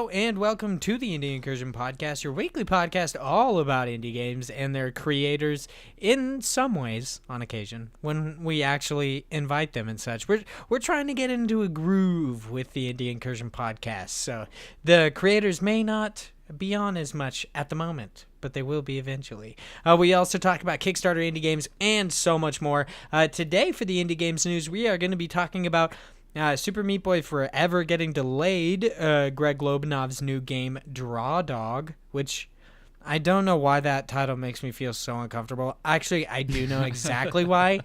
Hello and welcome to the Incursion Podcast, your weekly podcast all about indie games and their creators in some ways, on occasion, when we actually invite them and such. We're trying to get into a groove with the Incursion Podcast, so the creators may not be on as much at the moment, but they will be eventually. We also talk about Kickstarter indie games and so much more. Today for the Indie Games News, we are going to be talking about Super Meat Boy Forever getting delayed, Greg Lobanov's new game Drawdog, which I don't know why that title makes me feel so uncomfortable. Actually, I do know exactly why,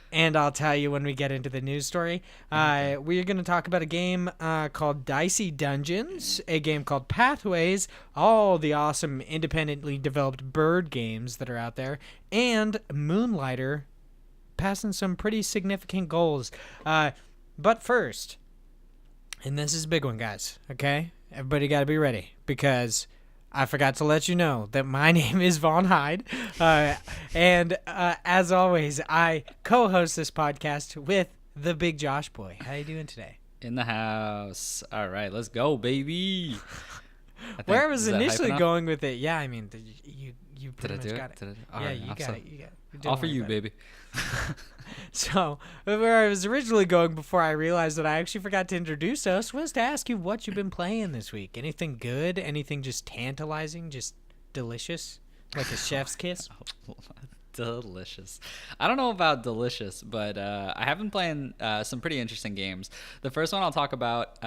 and I'll tell you when we get into the news story. We're going to talk about a game called Dicey Dungeons, a game called Pathways, all the awesome independently developed bird games that are out there, and Moonlighter passing some pretty significant goals. But first, and this is a big one, guys, okay? Everybody got to be ready, because I forgot to let you know that my name is Vaughn Hyde, and as always, I co-host this podcast with the big Josh boy. How you doing today? In the house. All right, let's go, baby. Where I was initially going with it, yeah, I mean, you pretty much got it. Did I do it? Yeah, right, you got it. All for you, baby. So, where I was originally going before I realized that I actually forgot to introduce us was to ask you what you've been playing this week. Anything good? Anything just tantalizing? Just delicious? Like a chef's kiss? Delicious. I don't know about delicious, but I have been playing some pretty interesting games. The first one I'll talk about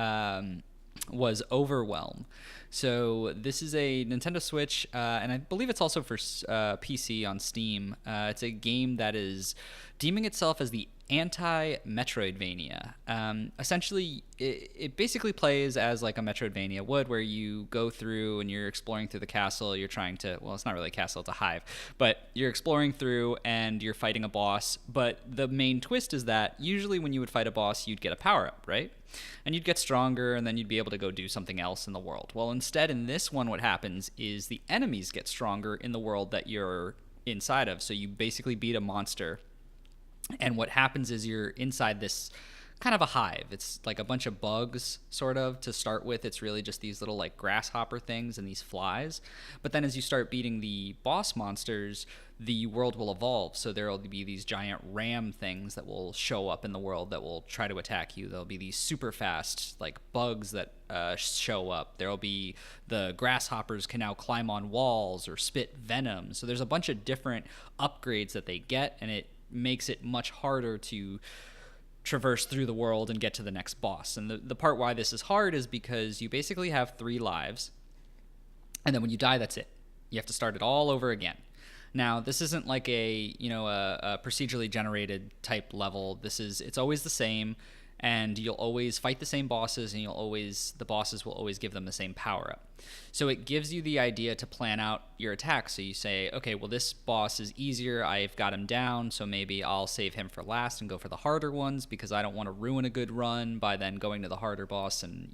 was Overwhelm. So this is a Nintendo Switch, and I believe it's also for PC on Steam. It's a game that is deeming itself as the anti-Metroidvania. Essentially, it basically plays as like a Metroidvania would, where you go through and you're exploring through the castle. You're trying to, well, it's not really a castle, it's a hive, but you're exploring through and you're fighting a boss. But the main twist is that usually when you would fight a boss, you'd get a power-up, right? And you'd get stronger, and then you'd be able to go do something else in the world. Well, instead, in this one, what happens is the enemies get stronger in the world that you're inside of. So you basically beat a monster, and what happens is you're inside this kind of a hive. It's like a bunch of bugs, sort of, to start with. It's really just these little like grasshopper things and these flies. But then as you start beating the boss monsters, the world will evolve. So there will be these giant ram things that will show up in the world that will try to attack you. There'll be these super fast like bugs that show up. There'll be the grasshoppers can now climb on walls or spit venom. So there's a bunch of different upgrades that they get, and it makes it much harder to traverse through the world and get to the next boss. And the part why this is hard is because you basically have 3 lives, and then when you die, that's it. You have to start it all over again. Now, this isn't like a procedurally generated type level. It's always the same, and you'll always fight the same bosses, and the bosses will always give them the same power up. So it gives you the idea to plan out your attack. So you say, okay, well, this boss is easier. I've got him down, so maybe I'll save him for last and go for the harder ones, because I don't want to ruin a good run by then going to the harder boss and,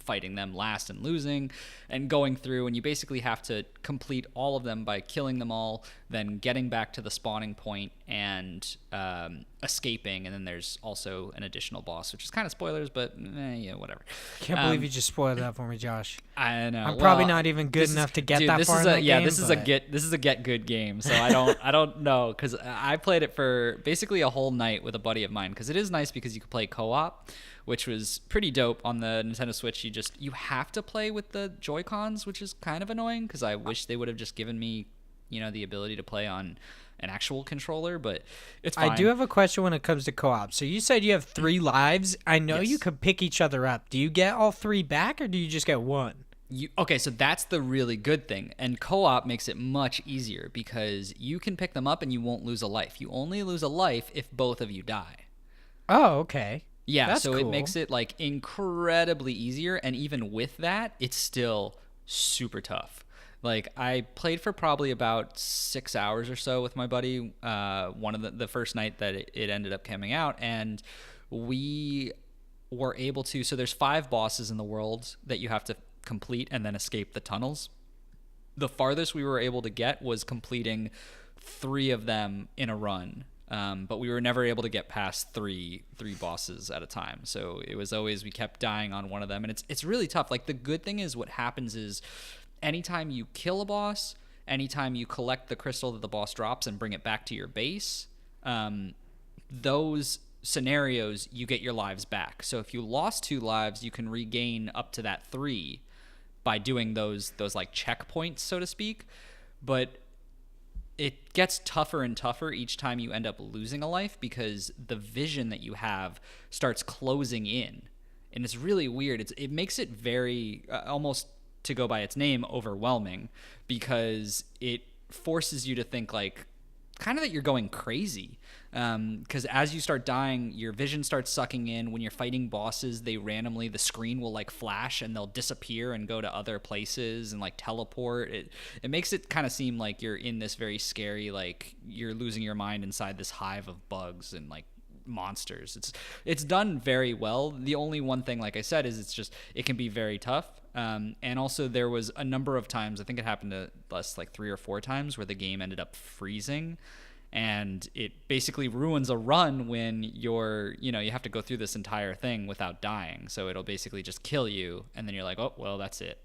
fighting them last and losing and going through. And you basically have to complete all of them by killing them all, then getting back to the spawning point and escaping. And then there's also an additional boss, which is kind of spoilers, but whatever. Can't believe you just spoiled that for me, Josh. I know. I'm probably not even good enough to get that far in that game. This is a get good game. So I don't know, because I played it for basically a whole night with a buddy of mine, because it is nice because you can play co-op, which was pretty dope. On the Nintendo Switch, you have to play with the Joy-Cons, which is kind of annoying, because I wish they would have just given me, the ability to play on an actual controller, but it's fine. I do have a question when it comes to co-op. So you said you have 3 lives. I know you could pick each other up. Do you get all 3 back, or do you just get 1? Okay, so that's the really good thing. And co-op makes it much easier, because you can pick them up and you won't lose a life. You only lose a life if both of you die. Oh, okay. Yeah, That's so cool. It makes it like incredibly easier, and even with that, it's still super tough. Like, I played for probably about 6 hours or so with my buddy, one of the first night that it ended up coming out, and we were able to, so there's 5 bosses in the world that you have to complete and then escape the tunnels. The farthest we were able to get was completing 3 of them in a run. but we were never able to get past three bosses at a time. So it was always, we kept dying on one of them, and it's really tough. Like, the good thing is, what happens is, anytime you kill a boss, anytime you collect the crystal that the boss drops and bring it back to your base, those scenarios, you get your lives back. So if you lost 2 lives, you can regain up to that 3 by doing those like checkpoints, so to speak. But it gets tougher and tougher each time you end up losing a life, because the vision that you have starts closing in, and it's really weird. It makes it very almost, to go by its name, overwhelming, because it forces you to think, like, kind of that you're going crazy, because as you start dying, your vision starts sucking in. When you're fighting bosses, they randomly, the screen will like flash and they'll disappear and go to other places and like teleport. It makes it kind of seem like you're in this very scary, like, you're losing your mind inside this hive of bugs and like monsters. It's done very well. The only one thing, like I said, is it can be very tough. And also, there was a number of times, I think it happened to us like 3 or 4 times, where the game ended up freezing, and it basically ruins a run when you have to go through this entire thing without dying. So it'll basically just kill you, and then you're like, oh, well, that's it.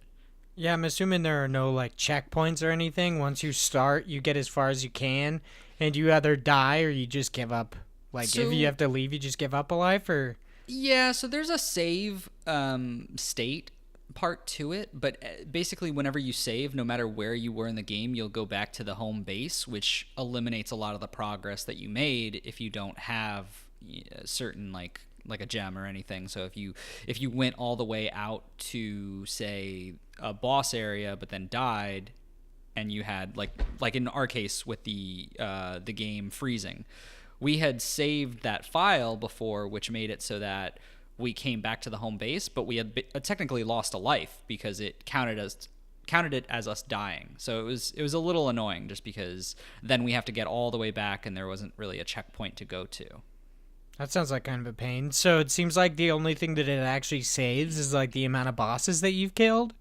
Yeah, I'm assuming there are no like checkpoints or anything. Once you start, you get as far as you can, and you either die or you just give up. Like, if you have to leave, you just give up a life, or? Yeah, so there's a save state part to it, but basically whenever you save, no matter where you were in the game, you'll go back to the home base, which eliminates a lot of the progress that you made if you don't have certain like a gem or anything. So if you went all the way out to, say, a boss area but then died, and you had like in our case with the game freezing, we had saved that file before, which made it so that we came back to the home base, but we had technically lost a life because it counted it as us dying. So it was a little annoying, just because then we have to get all the way back, and there wasn't really a checkpoint to go to. That sounds like kind of a pain. So it seems like the only thing that it actually saves is like the amount of bosses that you've killed?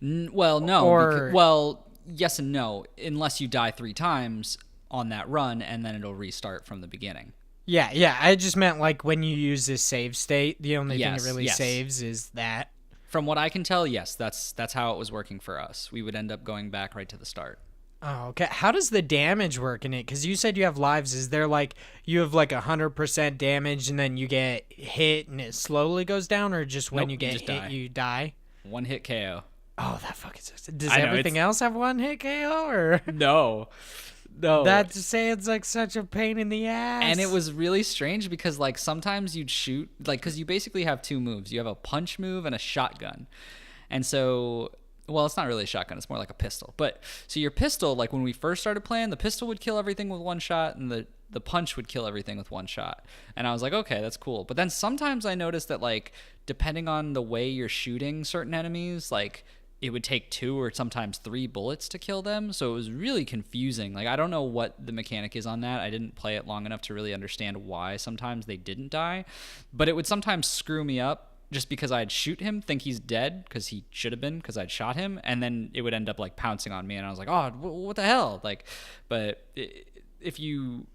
Well, no. Or Yes and no, unless you die 3 times on that run, and then it'll restart from the beginning. Yeah. I just meant like when you use this save state, the only thing it really saves is that. From what I can tell, yes, that's how it was working for us. We would end up going back right to the start. Oh, okay. How does the damage work in it? Because you said you have lives. Is there like you have like 100% damage and then you get hit and it slowly goes down, or just when you get hit you die? 1 hit KO. Oh, that fucking sucks. Does everything else have 1 hit KO, or no? That sounds like such a pain in the ass. And it was really strange because, like, sometimes you'd shoot, like, because you basically have 2 moves. You have a punch move and a shotgun. And so, well, it's not really a shotgun. It's more like a pistol. But so your pistol, like, when we first started playing, the pistol would kill everything with 1 shot, and the punch would kill everything with 1 shot. And I was like, okay, that's cool. But then sometimes I noticed that, like, depending on the way you're shooting certain enemies, like, it would take 2 or sometimes 3 bullets to kill them. So it was really confusing. Like, I don't know what the mechanic is on that. I didn't play it long enough to really understand why sometimes they didn't die. But it would sometimes screw me up just because I'd shoot him, think he's dead, because he should have been, because I'd shot him, and then it would end up, like, pouncing on me, and I was like, oh, what the hell? Like, but if you,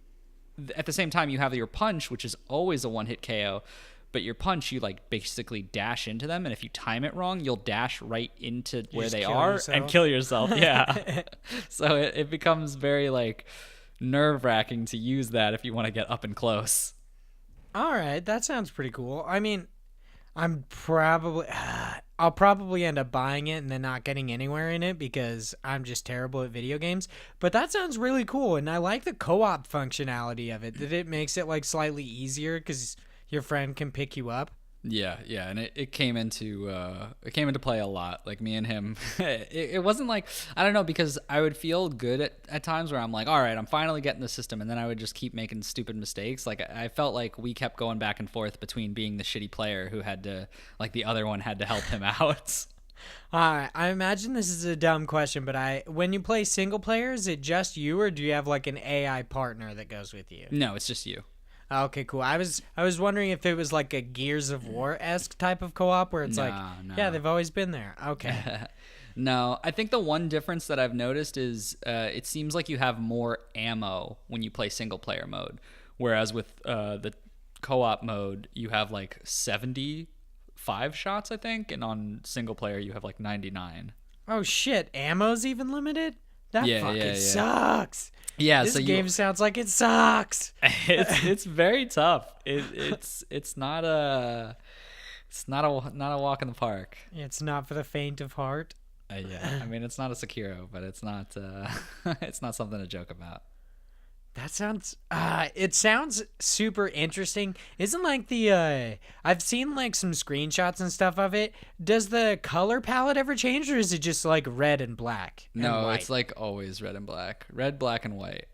at the same time, you have your punch, which is always a 1-hit KO, but your punch, you like basically dash into them, and if you time it wrong, you'll dash right into where they are and kill yourself. Yeah. So it becomes very like nerve-wracking to use that if you want to get up and close. All right, that sounds pretty cool. I mean, I'll probably end up buying it and then not getting anywhere in it because I'm just terrible at video games. But that sounds really cool, and I like the co-op functionality of it. That it makes it like slightly easier because your friend can pick you up. Yeah, and it came into play a lot. Like, me and him, it wasn't like, I don't know, because I would feel good at times where I'm like, all right, I'm finally getting the system, and then I would just keep making stupid mistakes. Like, I felt like we kept going back and forth between being the shitty player who had to, like, the other one had to help him out. All right, I imagine this is a dumb question, but when you play single player, is it just you, or do you have like an AI partner that goes with you? No, it's just you. Okay, cool. I was wondering if it was like a Gears of War-esque type of co-op where it's No. yeah, they've always been there. Okay. No, I think the one difference that I've noticed is it seems like you have more ammo when you play single player mode, whereas with the co-op mode you have like 75 shots, I think, and on single player you have like 99. Oh shit, ammo's even limited? That fucking sucks. Yeah, this so game sounds like it sucks. It's very tough. It's not a walk in the park. It's not for the faint of heart. Yeah, I mean it's not a Sekiro, but it's not it's not something to joke about. That sounds it sounds super interesting. Isn't like the I've seen like some screenshots and stuff of it. Does the color palette ever change, or is it just like red and black? No, it's like always red and black. Red, black, and white.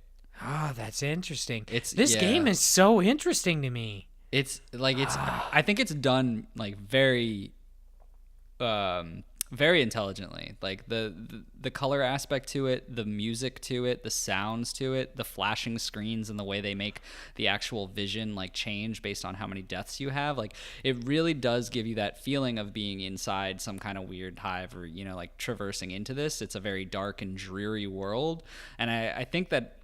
Oh, that's interesting. This game is so interesting to me. It's like I think it's done like very very intelligently. Like the color aspect to it, the music to it, the sounds to it, the flashing screens and the way they make the actual vision like change based on how many deaths you have. Like it really does give you that feeling of being inside some kind of weird hive, or like traversing into this. It's a very dark and dreary world, and I think that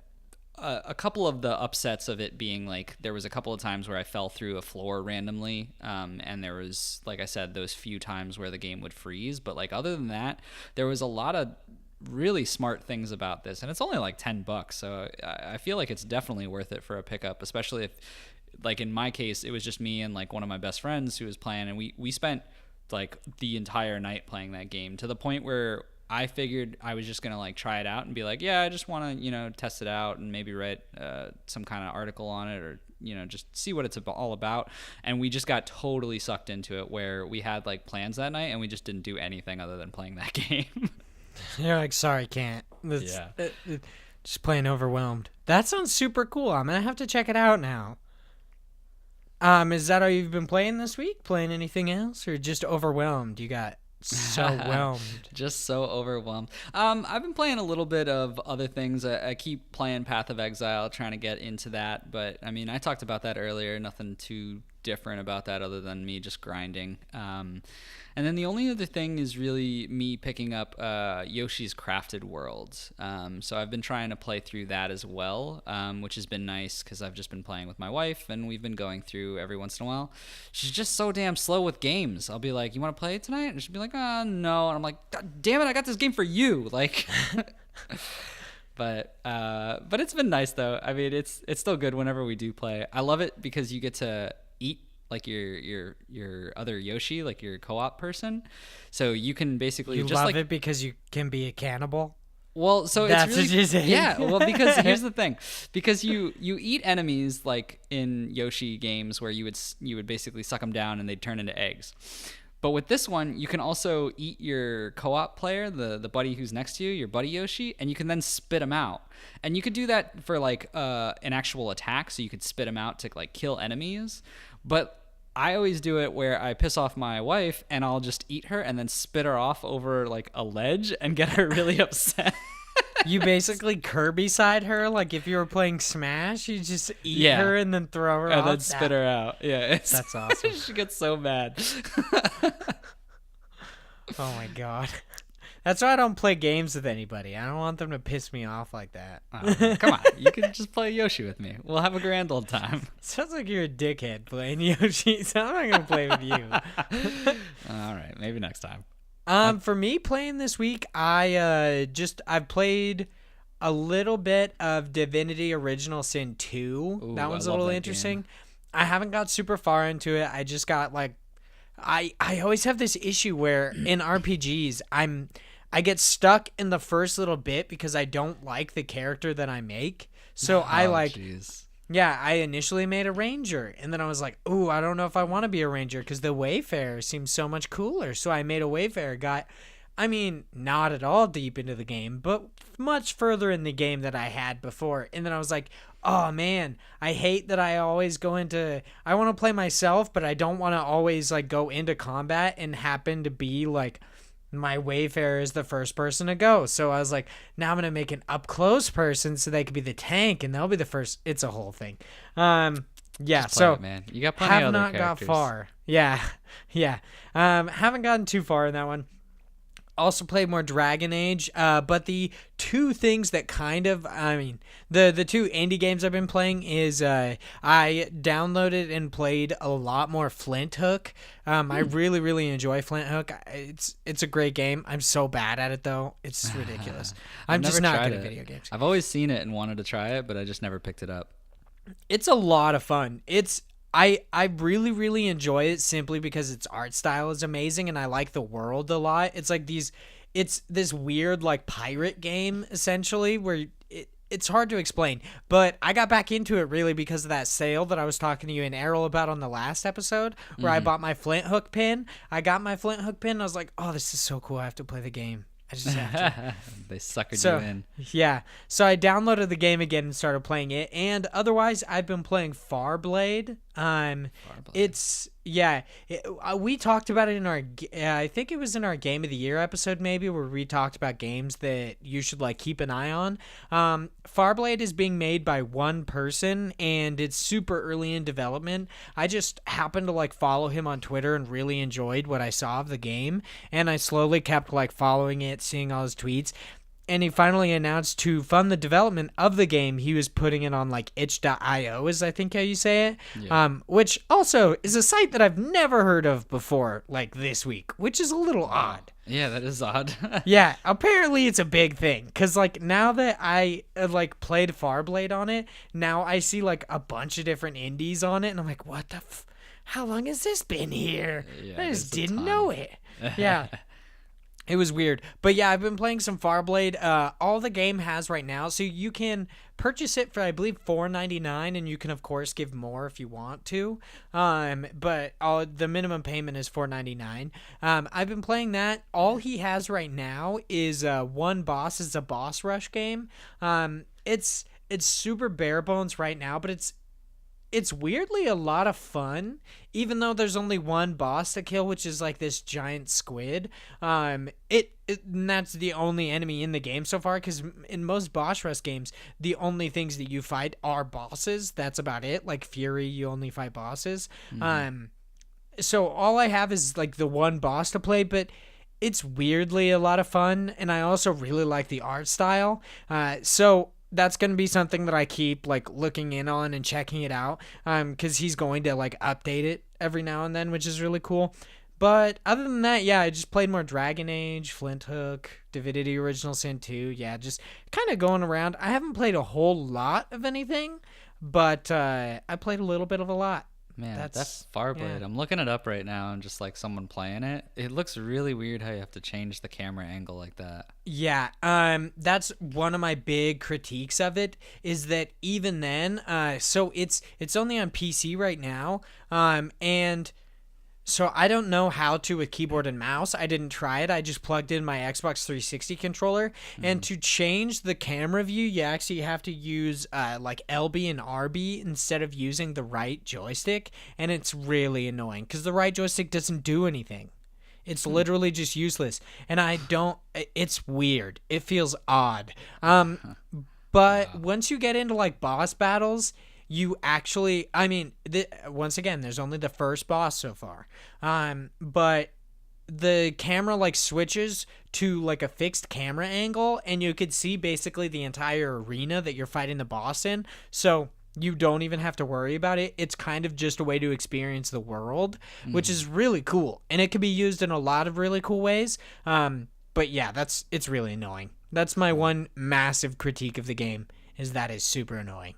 a couple of the upsets of it being like there was a couple of times where I fell through a floor randomly, and there was, like I said, those few times where the game would freeze, but like other than that there was a lot of really smart things about this, and it's only like $10, so I feel like it's definitely worth it for a pickup, especially if, like in my case, it was just me and like one of my best friends who was playing, and we spent like the entire night playing that game, to the point where I figured I was just going to like try it out and be like, yeah, I just want to, test it out and maybe write some kind of article on it, or, just see what it's all about. And we just got totally sucked into it, where we had like plans that night and we just didn't do anything other than playing that game. You're like, sorry, can't. Just playing overwhelmed. That sounds super cool. I'm going to have to check it out now. Is that all you've been playing this week? Playing anything else, or just overwhelmed? You got so whelmed. Just so overwhelmed. I've been playing a little bit of other things. I keep playing Path of Exile, trying to get into that, but I mean, I talked about that earlier. Nothing too different about that other than me just grinding. And then the only other thing is really me picking up Yoshi's Crafted World. So I've been trying to play through that as well, which has been nice because I've just been playing with my wife, and we've been going through every once in a while. She's just so damn slow with games. I'll be like, you want to play it tonight? And she'll be like, no. And I'm like, God damn it, I got this game for you. Like, but it's been nice though. I mean, it's still good whenever we do play. I love it because you get to eat like your other Yoshi, like your co-op person, so you can basically just love like it because you can be a cannibal. Well, so that's it's really, what you're saying. Yeah. Well, because here's the thing, because you eat enemies like in Yoshi games where you would basically suck them down and they'd turn into eggs. But with this one, you can also eat your co-op player, the buddy who's next to you, your buddy Yoshi, and you can then spit him out. And you could do that for like an actual attack, so you could spit him out to like kill enemies. But I always do it where I piss off my wife and I'll just eat her and then spit her off over like a ledge and get her really upset. You basically Kirby-side her, like if you were playing Smash, you just eat her and then throw her off. And then spit her out. Yeah. That's awesome. She gets so mad. Oh my God. That's why I don't play games with anybody. I don't want them to piss me off like that. Come on. You can just play Yoshi with me. We'll have a grand old time. Sounds like you're a dickhead playing Yoshi, so I'm not going to play with you. All right. Maybe next time. For me, playing this week, I've played a little bit of Divinity Original Sin 2. Ooh, that one's a little interesting. Game. I haven't got super far into it. I just got like... I always have this issue where in RPGs, I get stuck in the first little bit because I don't like the character that I make. So I initially made a ranger, and then I was like, ooh, I don't know if I want to be a ranger because the wayfarer seems so much cooler. So I made a wayfarer, not at all deep into the game, but much further in the game than I had before. And then I was like, oh man, I hate that I always I want to play myself, but I don't want to always like go into combat and happen to be like, my wayfarer is the first person to go. So I was like, now I'm going to make an up close person so they could be the tank and they'll be the first. It's a whole thing. Man. You got plenty of other characters. Got far. Yeah. Haven't gotten too far in that one. also played more Dragon Age. But the two things that the two indie games I've been playing is I downloaded and played a lot more Flint Hook. I really, really enjoy Flint Hook. It's a great game. I'm so bad at it, though. It's ridiculous. I'm just not good at video games. I've always seen it and wanted to try it, but I just never picked it up. It's a lot of fun. I really, really enjoy it simply because its art style is amazing and I like the world a lot. It's like it's this weird like pirate game essentially where it's hard to explain, but I got back into it really because of that sale that I was talking to you and Errol about on the last episode where I bought my Flint Hook pin. I got my Flint Hook pin. I was like, oh, this is so cool. I have to play the game. I just have to. They suckered you in. Yeah. So I downloaded the game again and started playing it. And otherwise, I've been playing Farblade. We talked about it in our, I think it was in our Game of the Year episode maybe, where we talked about games that you should like keep an eye on. Farblade is being made by one person and it's super early in development. I just happened to like follow him on Twitter and really enjoyed what I saw of the game. And I slowly kept like following it, seeing all his tweets. And he finally announced to fund the development of the game, he was putting it on like itch.io is I think how you say it. Yeah. Which also is a site that I've never heard of before like this week, which is a little odd. Yeah, that is odd. Yeah, apparently it's a big thing because like now that I played Farblade on it, now I see like a bunch of different indies on it and I'm like, what the how long has this been here? Yeah, I just didn't know it. Yeah. It was weird. But yeah, I've been playing some Farblade. All the game has right now, so you can purchase it for, I believe, $4.99, and you can, of course, give more if you want to. But the minimum payment is $4.99. I've been playing that. All he has right now is one boss. It's a boss rush game. It's super bare bones right now, but it's weirdly a lot of fun, even though there's only one boss to kill, which is like this giant squid. And that's the only enemy in the game so far, because in most boss rush games, the only things that you fight are bosses. That's about it. Like Fury, you only fight bosses. Mm-hmm. So all I have is like the one boss to play, but it's weirdly a lot of fun, and I also really like the art style. So that's going to be something that I keep like looking in on and checking it out, because he's going to like update it every now and then, which is really cool. But other than that, yeah, I just played more Dragon Age, Flint Hook, Divinity Original Sin 2. Yeah, just kind of going around. I haven't played a whole lot of anything, but I played a little bit of a lot. Man, that's Farblade. Yeah. I'm looking it up right now and just like someone playing it. It looks really weird how you have to change the camera angle like that. Yeah, that's one of my big critiques of it, is that even then, so it's only on PC right now, and so I don't know how to with keyboard and mouse. I didn't try it. I just plugged in my Xbox 360 controller. And to change the camera view, you actually have to use like LB and RB instead of using the right joystick. And it's really annoying because the right joystick doesn't do anything. It's literally just useless. And it's weird. It feels odd. But once you get into like boss battles, you actually, once again, there's only the first boss so far. But the camera like switches to like a fixed camera angle, and you could see basically the entire arena that you're fighting the boss in. So you don't even have to worry about it. It's kind of just a way to experience the world, which is really cool. And it can be used in a lot of really cool ways. But yeah, it's really annoying. That's my one massive critique of the game, is that it's super annoying.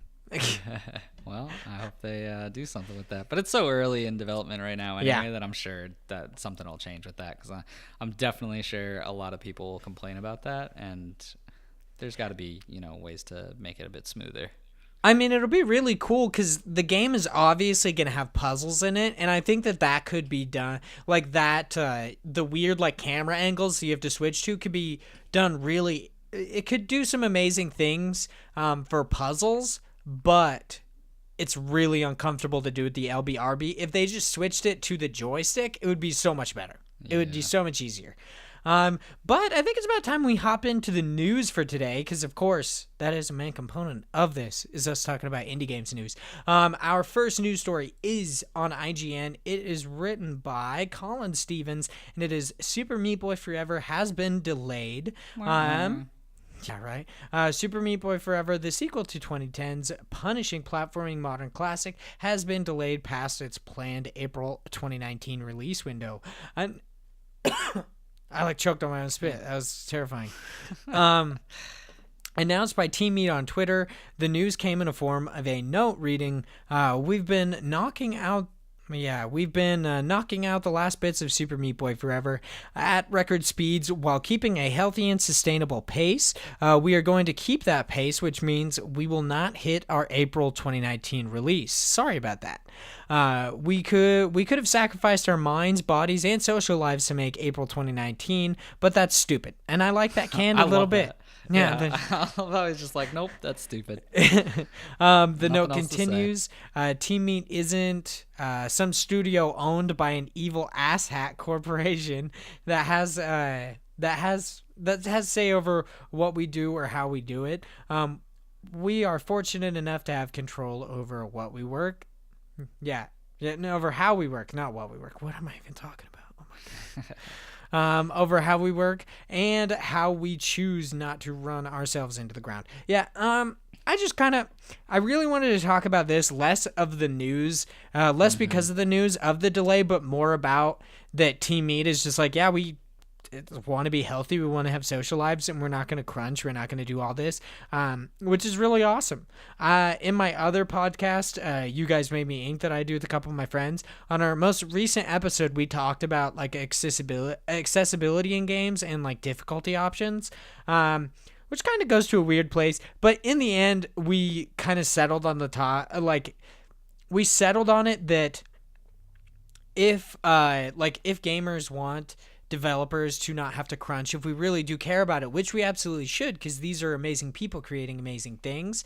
Well, I hope they do something with that. But it's so early in development right now anyway, that I'm sure that something will change with that, because I'm definitely sure a lot of people will complain about that, and there's got to be ways to make it a bit smoother. I mean, it'll be really cool because the game is obviously going to have puzzles in it, and I think that could be done like that. The weird like camera angles you have to switch to could be done really. It could do some amazing things for puzzles, but it's really uncomfortable to do with the LBRB. If they just switched it to the joystick, it would be so much better. Yeah. It would be so much easier. But I think it's about time we hop into the news for today, because of course that is a main component of this, is us talking about indie games news. Our first news story is on IGN. It is written by Colin Stevens, and it is Super Meat Boy Forever has been delayed. Yeah, right. Super Meat Boy Forever, the sequel to 2010's punishing platforming modern classic, has been delayed past its planned April 2019 release window. And I choked on my own spit. That was terrifying. Announced by Team Meat on Twitter, the news came in the form of a note reading, we've been knocking out the last bits of Super Meat Boy Forever at record speeds while keeping a healthy and sustainable pace. We are going to keep that pace, which means we will not hit our April 2019 release. Sorry about that. We could have sacrificed our minds, bodies, and social lives to make April 2019, but that's stupid. And I like that canned a little bit. That. Yeah, I was just like, nope, that's stupid. The note continues. Team Meat isn't some studio owned by an evil asshat corporation that has say over what we do or how we do it. We are fortunate enough to have control over what we work. Over how we work, not what we work. What am I even talking about? Oh my god. Over how we work and how we choose not to run ourselves into the ground. I really wanted to talk about this, less of the news, less because of the news of the delay, but more about that Team Meat is just like, yeah, we want to be healthy, we want to have social lives, and we're not going to crunch, we're not going to do all this, which is really awesome. In my other podcast, You Guys Made Me Ink, that I do with a couple of my friends, on our most recent episode, we talked about like accessibility in games and like difficulty options, which kind of goes to a weird place, but in the end, we kind of settled on we settled on it that if gamers want developers to not have to crunch, if we really do care about it, which we absolutely should, because these are amazing people creating amazing things,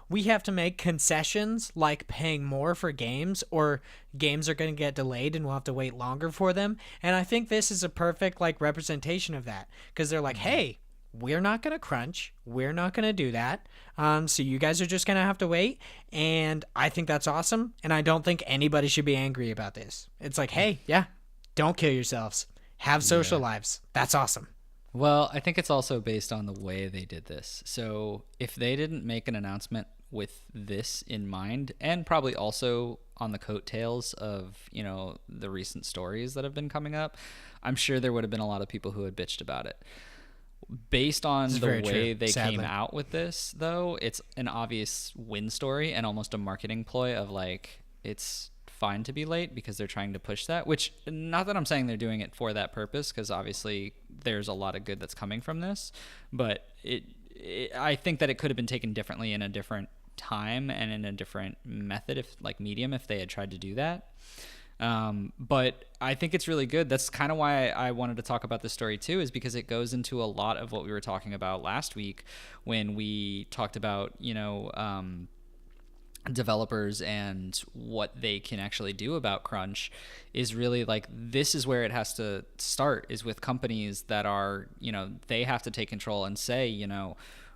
we have to make concessions like paying more for games, or games are going to get delayed and we'll have to wait longer for them. And I think this is a perfect representation of that, because they're like, hey, we're not going to crunch, we're not going to do that, so you guys are just going to have to wait. And I think that's awesome, and I don't think anybody should be angry about this. It's like, hey, yeah, don't kill yourselves. Have social lives. That's awesome. Well, I think it's also based on the way they did this. So if they didn't make an announcement with this in mind, and probably also on the coattails of, the recent stories that have been coming up, I'm sure there would have been a lot of people who had bitched about it. Based on the way they came out with this, though, it's an obvious win story and almost a marketing ploy of it's fine to be late because they're trying to push that, which, not that I'm saying they're doing it for that purpose, because obviously there's a lot of good that's coming from this, but I think that it could have been taken differently in a different time and in a different method, medium, if they had tried to do that. But I think it's really good. That's kind of why I wanted to talk about this story too, is because it goes into a lot of what we were talking about last week when we talked about, developers and what they can actually do about crunch. Is really this is where it has to start, is with companies that are, they have to take control and say,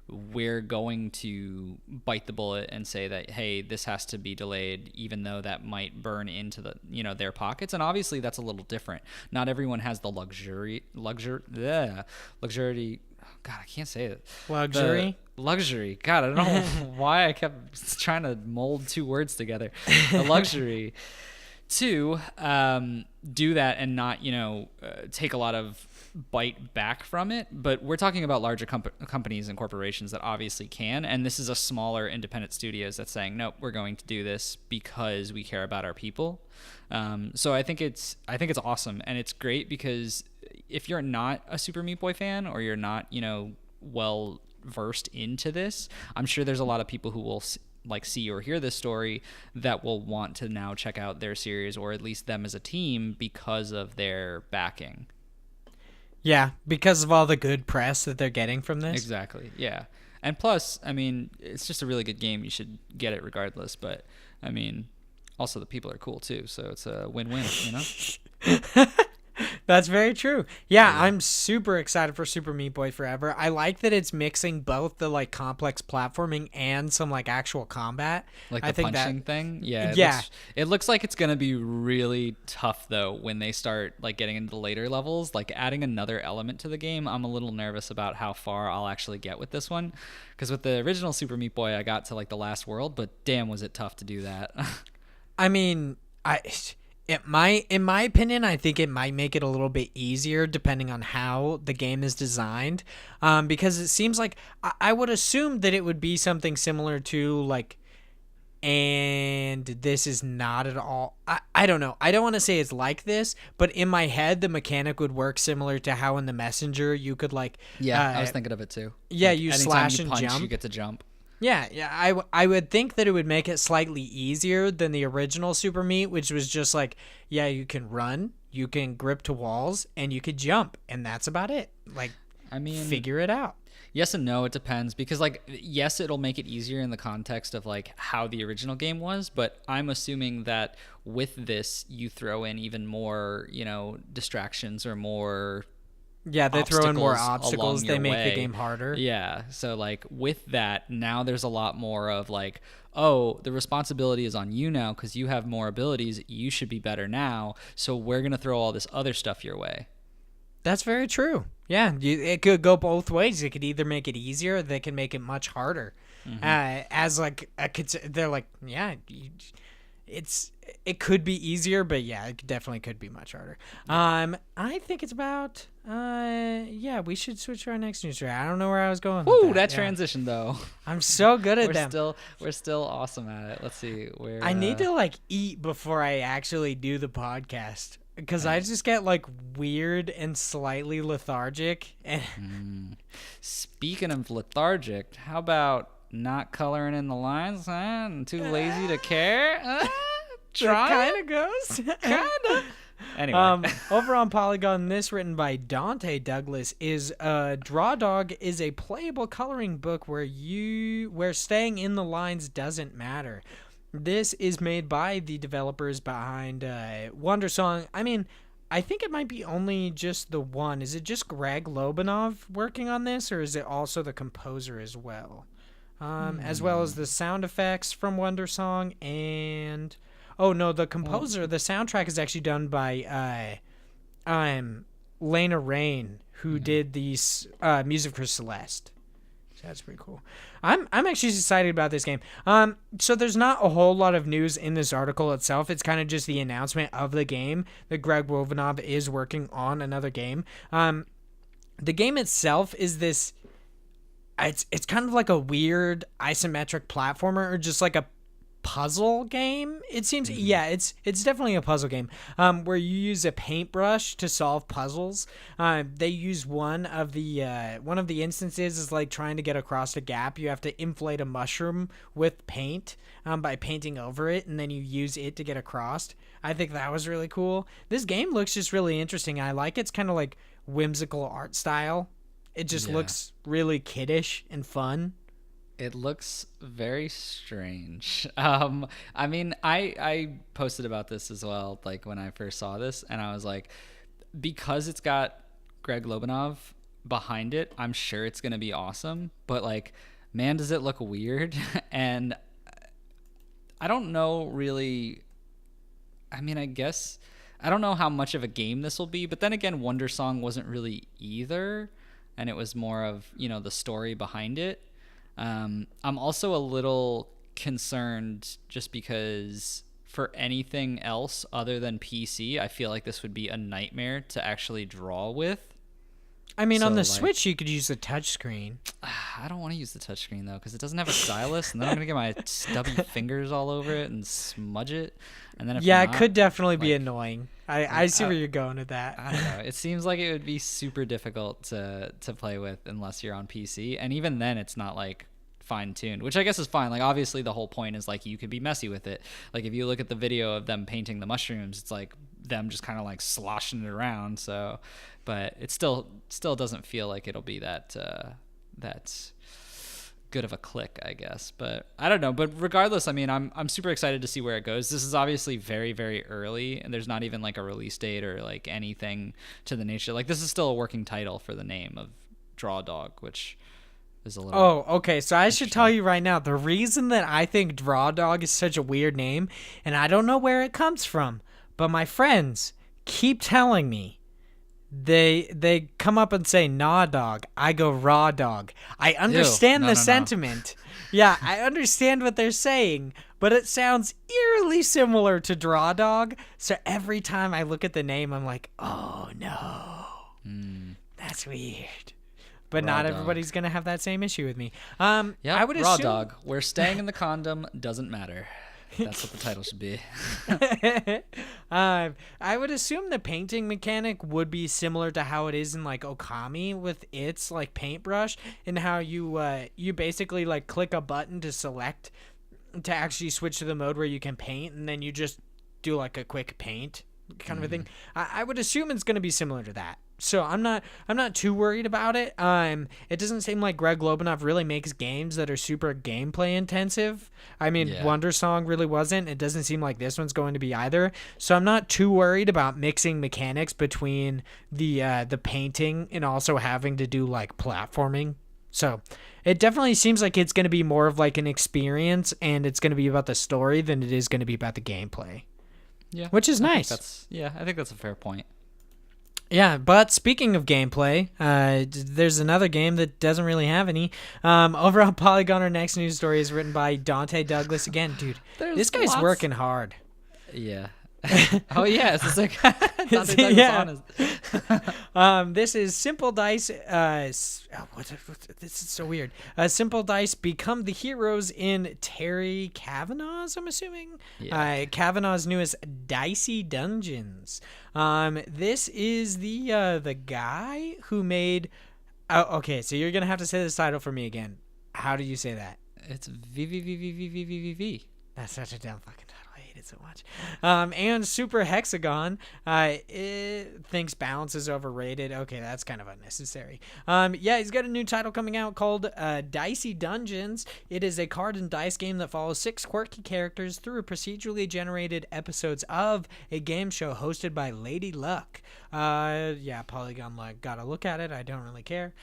we're going to bite the bullet and say that, hey, this has to be delayed, even though that might burn into their pockets. And obviously that's a little different. Not everyone has the luxury. God, I can't say it. Luxury. God, I don't know why I kept trying to mold two words together. The luxury to do that and not, take a lot of bite back from it. But we're talking about larger companies and corporations that obviously can. And this is a smaller independent studios that's saying, nope, we're going to do this because we care about our people. So I think it's awesome, and it's great because if you're not a Super Meat Boy fan, or you're not, well versed into this, I'm sure there's a lot of people who will see or hear this story that will want to now check out their series, or at least them as a team, because of their backing. Yeah, because of all the good press that they're getting from this. Exactly. Yeah. And plus, it's just a really good game. You should get it regardless. But also the people are cool too, so it's a win-win, That's very true. Yeah, I'm super excited for Super Meat Boy Forever. I like that it's mixing both the like complex platforming and some like actual combat. Like I the think punching thing. Yeah. Yeah. It looks like it's gonna be really tough though when they start like getting into the later levels. Like adding another element to the game, I'm a little nervous about how far I'll actually get with this one. Because with the original Super Meat Boy, I got to like the last world, but damn, was it tough to do that. I mean, in my opinion, I think it might make it a little bit easier depending on how the game is designed, because it seems like I would assume that it would be something similar to like, and this is not at all. I don't know. I don't want to say it's like this, but in my head, the mechanic would work similar to how in the Messenger you could like. Yeah, I was thinking of it too. Yeah, like, you anytime slash you and punch, jump. you get to jump. Yeah, I would think that it would make it slightly easier than the original Super Meat, which was just like, yeah, you can run, you can grip to walls, and you could jump, and that's about it. Like, I mean, figure it out. Yes and no, it depends because like yes, it'll make it easier in the context of like how the original game was, but I'm assuming that with this you throw in even more, distractions or more. Yeah, they throw in more obstacles obstacles. along They your make way. the game harder. Yeah, so like with that, now there's a lot more of like, oh, the responsibility is on you now because you have more abilities. You should be better now. So we're gonna throw all this other stuff your way. That's very true. Yeah, it could go both ways. It could either make it easier, or they can make it much harder. As like they're like, yeah, it could be easier, but yeah, it definitely could be much harder. I think it's about yeah, we should switch to our next news story. I don't know where I was going. Woo, with that yeah. transition though. I'm so good at them. We're still awesome at it. Let's see where I need to like eat before I actually do the podcast because I just get like weird and slightly lethargic. And Speaking of lethargic, how about not coloring in the lines, huh? And too lazy to care? That kind of goes. Kind of. Anyway. Over on Polygon, this written by Dante Douglas is Drawdog is a playable coloring book where staying in the lines doesn't matter. This is made by the developers behind Wondersong. I mean, I think it might be only just the one. Is it just Greg Lobanov working on this, or is it also the composer as well? As well as the sound effects from Wondersong and... Oh, no, the composer, the soundtrack is actually done by Lena Rain, who did the music for Celeste. So that's pretty cool. I'm actually excited about this game. So there's not a whole lot of news in this article itself. It's kind of just the announcement of the game that Greg Wovinov is working on another game. The game itself is this... It's kind of like a weird isometric platformer, or just like a puzzle game. It seems it's definitely a puzzle game where you use a paintbrush to solve puzzles. They use one of the instances is like trying to get across a gap. You have to inflate a mushroom with paint by painting over it, and then you use it to get across. I think that was really cool. This game looks just really interesting. I like it's kind of like whimsical art style. It just looks really kiddish and fun. It looks very strange. I mean, I posted about this as well, like when I first saw this, and I was like, because it's got Greg Lobanov behind it, I'm sure it's gonna be awesome. But like, man, does it look weird? And I don't know really. I mean, I guess I don't know how much of a game this will be, but then again, Wondersong wasn't really either, and it was more of the story behind it. I'm also a little concerned just because for anything else other than PC, I feel like this would be a nightmare to actually draw with. I mean, on the Switch, you could use the touchscreen. I don't want to use the touchscreen, though, because it doesn't have a stylus, and then I'm going to get my stubby fingers all over it and smudge it. And then it could definitely be annoying. I see where you're going with that. I don't know. It seems like it would be super difficult to play with unless you're on PC. And even then, it's not, like, fine-tuned, which I guess is fine. Like, obviously, the whole point is, like, you could be messy with it. Like, if you look at the video of them painting the mushrooms, it's, like, them just kind of, like, sloshing it around, so... But it still doesn't feel like it'll be that good of a click, I guess. But I don't know. But regardless, I mean, I'm super excited to see where it goes. This is obviously very, very early, and there's not even like a release date or like anything to the nature. Like, this is still a working title for the name of Drawdog, which is a little. Oh, okay. So I should tell you right now, the reason that I think Drawdog is such a weird name, and I don't know where it comes from, but my friends keep telling me. They come up and say "Nah, dog." I go "Raw dog." I understand the sentiment. Yeah, I understand what they're saying, but it sounds eerily similar to Drawdog. So every time I look at the name, I'm like, "Oh no, that's weird." But Raw not dog. everybody's gonna have that same issue with me. Yeah, I would Raw assume. Dog. Where staying in the condom doesn't matter. That's what the title should be. I would assume the painting mechanic would be similar to how it is in like Okami with its like paintbrush, and how you basically like click a button to select to actually switch to the mode where you can paint, and then you just do like a quick paint kind of a thing. I would assume it's going to be similar to that. So I'm not too worried about it. It doesn't seem like Greg Lobanov really makes games that are super gameplay intensive. I mean, Wonder Song really wasn't. It doesn't seem like this one's going to be either. So I'm not too worried about mixing mechanics between the painting and also having to do like platforming. So it definitely seems like it's going to be more of like an experience, and it's going to be about the story than it is going to be about the gameplay. Yeah, which is nice. I think that's a fair point. Yeah, but speaking of gameplay, there's another game that doesn't really have any. Over on Polygon, our next news story is written by Dante Douglas. Again, dude, this guy's working hard. Yeah. Oh, yeah. It's like Dante Douglas honest. This is Simple Dice. This is so weird. Simple Dice become the heroes in Terry Cavanagh's, I'm assuming? Yeah. Cavanagh's newest Dicey Dungeons. This is the guy who made... Oh, okay, so you're going to have to say this title for me again. How do you say that? It's VVVVVVVV. That's such a dumb fucking title. I hate it so much. And Super Hexagon it thinks balance is overrated. Okay, that's kind of unnecessary. Yeah, he's got a new title coming out called Dicey Dungeons. It is a card and dice game that follows 6 quirky characters through procedurally generated episodes of a game show hosted by Lady Luck. Yeah, Polygon Luck. Gotta look at it. I don't really care.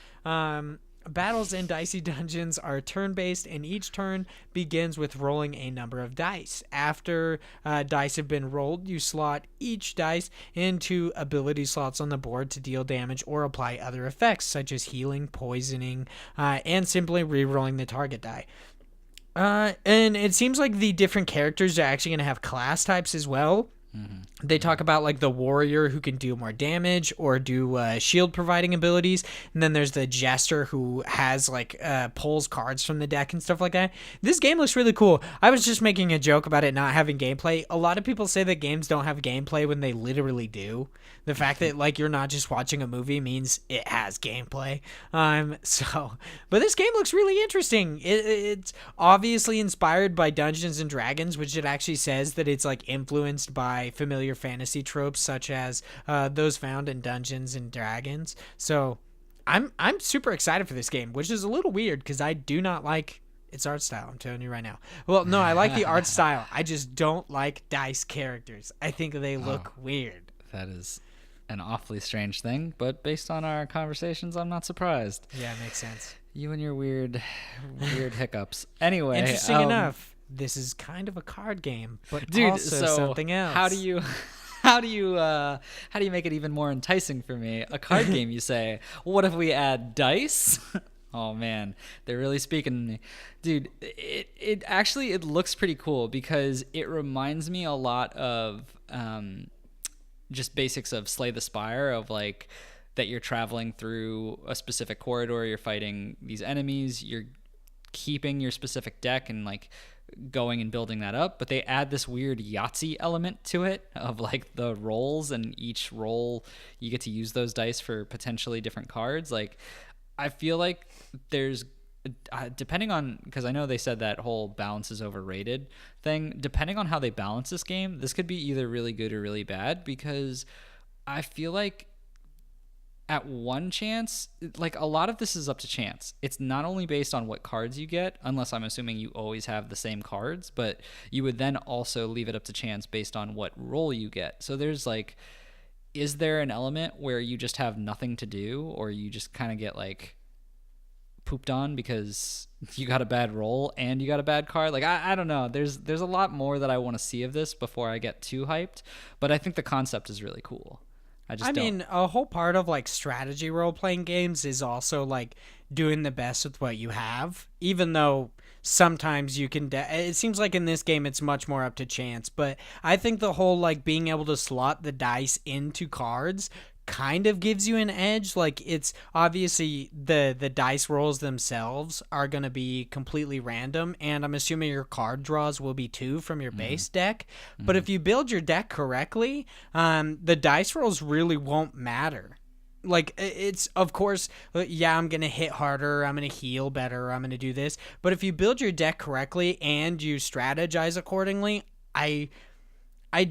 Battles in Dicey Dungeons are turn-based, and each turn begins with rolling a number of dice. After dice have been rolled, you slot each dice into ability slots on the board to deal damage or apply other effects, such as healing, poisoning, and simply re-rolling the target die. And it seems like the different characters are actually going to have class types as well. Mm-hmm. They talk about like the warrior who can do more damage or do shield providing abilities, and then there's the jester who has like pulls cards from the deck and stuff like that. This game looks really cool. I was just making a joke about it not having gameplay. A lot of people say that games don't have gameplay when they literally do. The fact that like you're not just watching a movie means it has gameplay. But this game looks really interesting. It's obviously inspired by Dungeons and Dragons, which it actually says that it's like influenced by familiar fantasy tropes such as those found in Dungeons and Dragons. So I'm super excited for this game, which is a little weird because I do not like its art style. I'm telling you right now. Well, no, I like the art style. I just don't like dice characters. I think they look weird. That is an awfully strange thing, but based on our conversations, I'm not surprised. Yeah, it makes sense. You and your weird hiccups. Anyway, interesting enough, this is kind of a card game, but dude, also so something else. How do you make it even more enticing for me? A card game, you say? What if we add dice? Oh man, they're really speaking to me, dude. It actually looks pretty cool because it reminds me a lot of just basics of Slay the Spire, of like that you're traveling through a specific corridor, you're fighting these enemies, you're keeping your specific deck and like going and building that up, but they add this weird Yahtzee element to it of like the rolls, and each roll you get to use those dice for potentially different cards. Like I feel like there's depending on, because I know they said that whole balance is overrated thing, depending on how they balance this game, this could be either really good or really bad, because I feel like at one chance, like a lot of this is up to chance. It's not only based on what cards you get, unless I'm assuming you always have the same cards, but you would then also leave it up to chance based on what roll you get. So there's like, is there an element where you just have nothing to do, or you just kind of get like pooped on because you got a bad roll and you got a bad card? Like, I don't know. There's a lot more that I want to see of this before I get too hyped, but I think the concept is really cool. I mean, a whole part of like strategy role-playing games is also like doing the best with what you have, even though sometimes you can it seems like in this game it's much more up to chance, but I think the whole like being able to slot the dice into cards kind of gives you an edge. Like, it's obviously the dice rolls themselves are going to be completely random, and I'm assuming your card draws will be too from your base deck. But if you build your deck correctly, the dice rolls really won't matter. Like, it's, of course, yeah, I'm going to hit harder, I'm going to heal better, I'm going to do this. But if you build your deck correctly and you strategize accordingly, I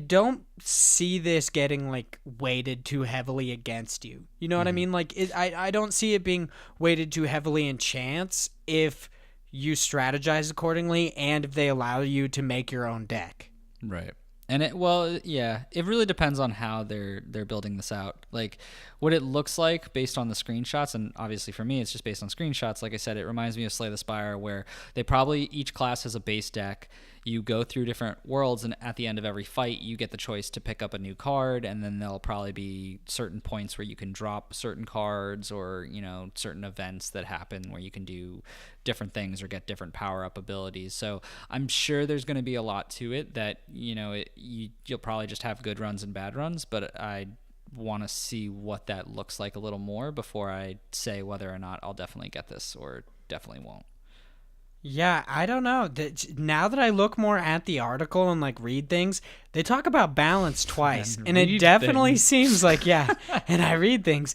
don't see this getting like weighted too heavily against you. You know what I mean? Like, I don't see it being weighted too heavily in chance if you strategize accordingly and if they allow you to make your own deck. Right. And it really depends on how they're building this out. Like, what it looks like based on the screenshots, and obviously for me it's just based on screenshots. Like I said, it reminds me of Slay the Spire, where they probably each class has a base deck. You go through different worlds, and at the end of every fight you get the choice to pick up a new card, and then there'll probably be certain points where you can drop certain cards, or certain events that happen where you can do different things or get different power-up abilities. So I'm sure there's going to be a lot to it that you'll probably just have good runs and bad runs, but I want to see what that looks like a little more before I say whether or not I'll definitely get this or definitely won't. Yeah, I don't know. Now that I look more at the article and like read things, they talk about balance twice, and it definitely seems like, yeah. And I read things.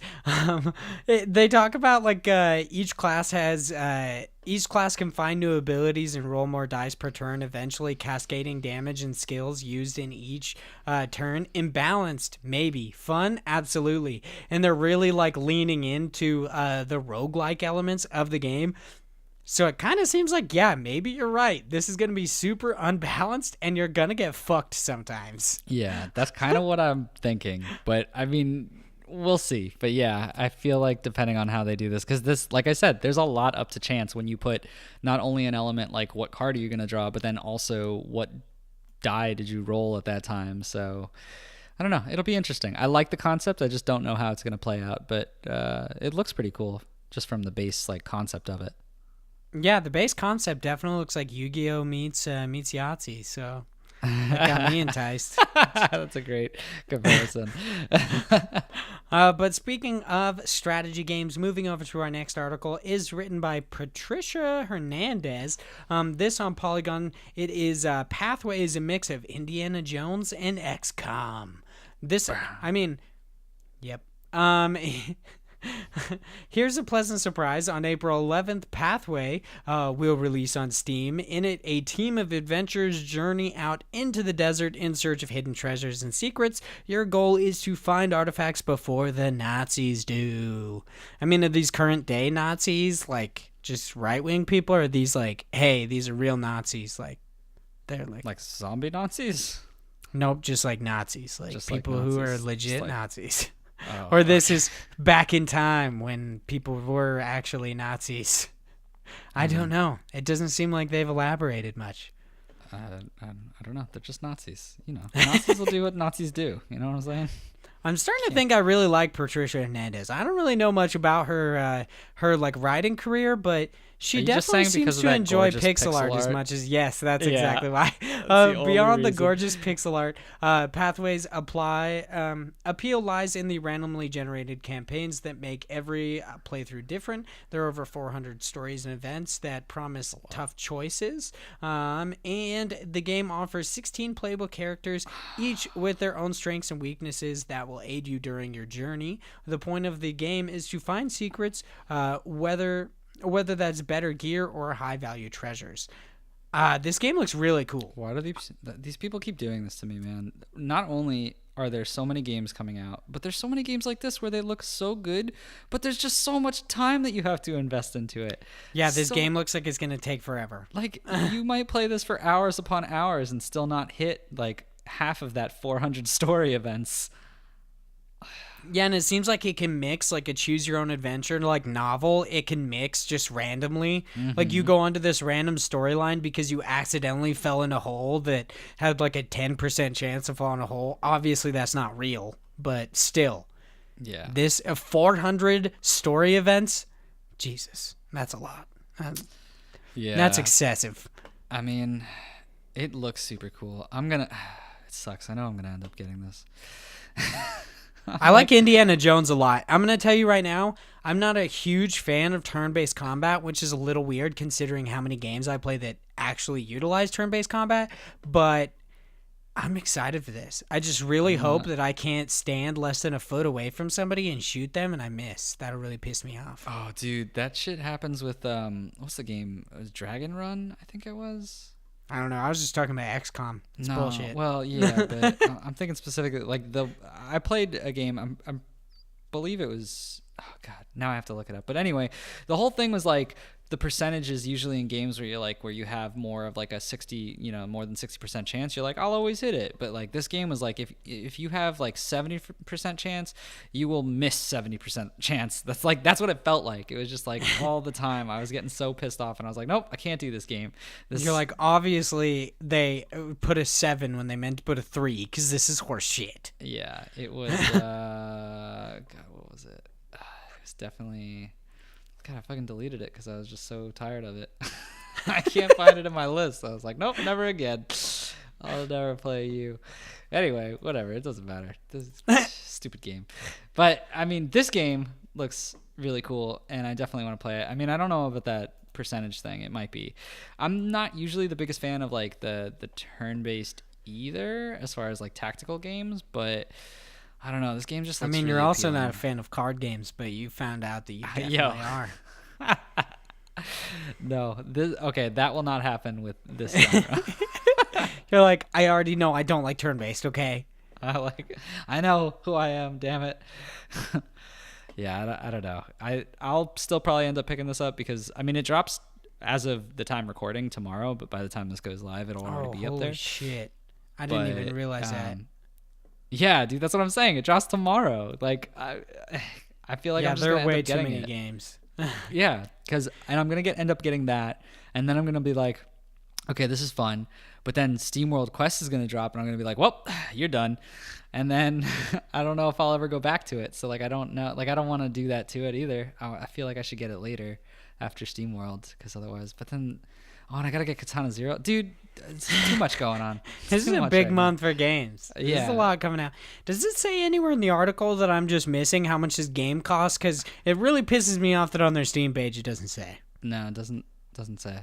They talk about like each class can find new abilities and roll more dice per turn, eventually cascading damage and skills used in each turn. Imbalanced, maybe. Fun, absolutely. And they're really like leaning into the roguelike elements of the game. So it kind of seems like, yeah, maybe you're right. This is going to be super unbalanced, and you're going to get fucked sometimes. Yeah, that's kind of what I'm thinking. But, I mean, we'll see. But, yeah, I feel like depending on how they do this, because this, like I said, there's a lot up to chance when you put not only an element like what card are you going to draw, but then also what die did you roll at that time. So, I don't know. It'll be interesting. I like the concept. I just don't know how it's going to play out. But it looks pretty cool just from the base like concept of it. Yeah, the base concept definitely looks like Yu-Gi-Oh meets Yahtzee, so that got me enticed. That's a great comparison. But speaking of strategy games, moving over to our next article is written by Patricia Hernandez. This on Polygon, it is Pathway is a mix of Indiana Jones and XCOM. This, I mean, yep. Here's a pleasant surprise. On April 11th, Pathway will release on Steam. In it, a team of adventurers journey out into the desert in search of hidden treasures and secrets. Your goal is to find artifacts before the Nazis do. I mean, are these current day Nazis like just right-wing people, or are these like, hey, these are real Nazis? Like, they're like zombie Nazis? Nope, just like Nazis, like just people like Nazis. Who are legit like Nazis. Oh, or this is back in time when people were actually Nazis. I don't know. It doesn't seem like they've elaborated much. I don't know. They're just Nazis. Nazis will do what Nazis do. You know what I'm saying? I'm starting to think I really like Patricia Hernandez. I don't really know much about her like writing career, but she definitely seems to enjoy pixel art as much as, yes, that's exactly why. Beyond the gorgeous pixel art, Pathway's appeal lies in the randomly generated campaigns that make every playthrough different. There are over 400 stories and events that promise tough choices, and the game offers 16 playable characters, each with their own strengths and weaknesses that will aid you during your journey. The point of the game is to find secrets, whether that's better gear or high-value treasures. This game looks really cool. Why do these people keep doing this to me, man? Not only are there so many games coming out, but there's so many games like this where they look so good, but there's just so much time that you have to invest into it. Yeah, this game looks like it's going to take forever. Like, you might play this for hours upon hours and still not hit, like, half of that 400 story events. Yeah, and it seems like it can mix like a choose your own adventure like novel. It can mix just randomly. Like you go onto this random storyline because you accidentally fell in a hole that had like a 10% chance of falling in a hole. Obviously, that's not real, but still. Yeah. This 400 story events, Jesus, that's a lot. Yeah. That's excessive. I mean, it looks super cool. It sucks. I know I'm going to end up getting this. I like Indiana Jones a lot. I'm going to tell you right now, I'm not a huge fan of turn-based combat, which is a little weird considering how many games I play that actually utilize turn-based combat, but I'm excited for this. I just really hope that I can't stand less than a foot away from somebody and shoot them and I miss. That'll really piss me off. Oh, dude, that shit happens with, what's the game? It was Dragon Run, I think it was? I don't know. I was just talking about XCOM. It's bullshit. Well, yeah, but I'm thinking specifically like I played a game. I believe it was. Oh God, now I have to look it up. But anyway, the whole thing was like the percentages usually in games where you have more of like a 60, more than 60% chance. You're like, I'll always hit it. But like this game was like if you have like 70% chance, you will miss 70% chance. That's what it felt like. It was just like all the time. I was getting so pissed off, and I was like, nope, I can't do this game. You're like, obviously they put a 7 when they meant to put a 3 because this is horse shit. Yeah, it was. God, what was it? It was definitely. God, I fucking deleted it because I was just so tired of it. I can't find it in my list. I was like, nope, never again. I'll never play you. Anyway, whatever. It doesn't matter. This is stupid game. But, I mean, this game looks really cool, and I definitely want to play it. I mean, I don't know about that percentage thing. It might be. I'm not usually the biggest fan of, like, the turn-based either as far as, like, tactical games, but... I don't know. This game just looks really you're also appealing. not a fan of card games, but you found out that you definitely are. No. That will not happen with this genre. You're like, I already know I don't like turn-based, okay? I know who I am, damn it. Yeah, I don't know. I'll still probably end up picking this up because, I mean, it drops as of the time recording tomorrow, but by the time this goes live, it'll already be up there. Holy shit. I didn't even realize that. Yeah, dude, that's what I'm saying. It drops tomorrow. Like, I feel like I'm just gonna end up getting it. there are way too many games. Yeah, and I'm gonna end up getting that, and then I'm gonna be like, okay, this is fun, but then SteamWorld Quest is gonna drop, and I'm gonna be like, well, you're done, and then I don't know if I'll ever go back to it. So like, I don't know, like I don't want to do that to it either. I feel like I should get it later after SteamWorld, because otherwise, but then. Oh, and I gotta get Katana Zero. Dude, it's too much going on. This is a big month for games. Yeah. There's a lot coming out. Does it say anywhere in the article that I'm just missing how much this game costs? Because it really pisses me off that on their Steam page it doesn't say. No, it doesn't say.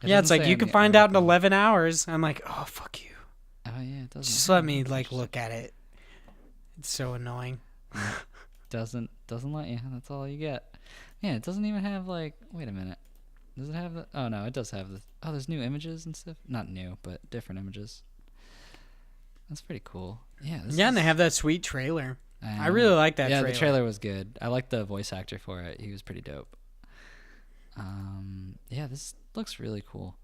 It's like you can find out in 11 hours. I'm like, oh, fuck you. Oh, yeah, it doesn't. Just let me, like, look at it. It's so annoying. Doesn't let you. That's all you get. Yeah, it doesn't even have, like, wait a minute. Does it have the... Oh, no, it does have the... Oh, there's new images and stuff? Not new, but different images. That's pretty cool. Yeah, and they have that sweet trailer. I really like that trailer. Yeah, the trailer was good. I liked the voice actor for it. He was pretty dope. Yeah, this looks really cool.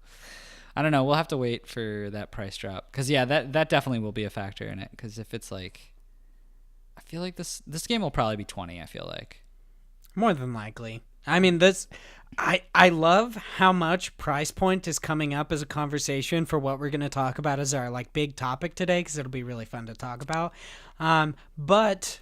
I don't know. We'll have to wait for that price drop. Because, yeah, that definitely will be a factor in it. Because if it's like... I feel like this game will probably be 20, I feel like. More than likely. I mean, I love how much price point is coming up as a conversation for what we're going to talk about as our like big topic today, because it'll be really fun to talk about. But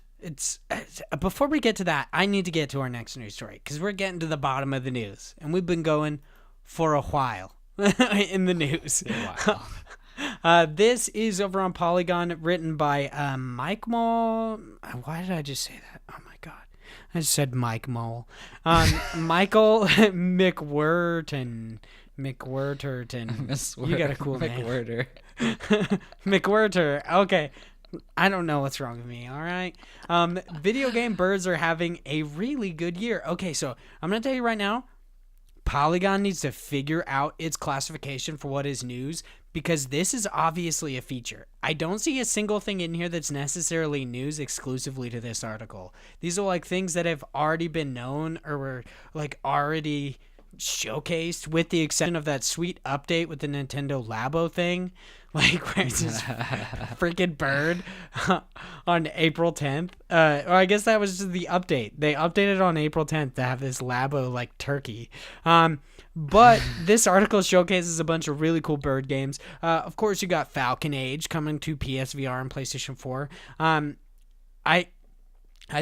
before we get to that, I need to get to our next news story because we're getting to the bottom of the news, and we've been going for a while in the news. This is over on Polygon, written by Mike Mole. Why did I just say that? Oh my god. I just said Mike Mole. Michael McWhirterton. You got a cool name. McWhirter. Okay. I don't know what's wrong with me, all right? Video game birds are having a really good year. Okay, so I'm going to tell you right now, Polygon needs to figure out its classification for what is news, because this is obviously a feature. I don't see a single thing in here that's necessarily news exclusively to this article. These are like things that have already been known or were like already showcased, with the exception of that sweet update with the Nintendo Labo thing, like where it's this freaking bird on April 10th. Or I guess that was just the update. They updated on April 10th to have this Labo like turkey. But this article showcases a bunch of really cool bird games. Of course, you got Falcon Age coming to PSVR and PlayStation 4. I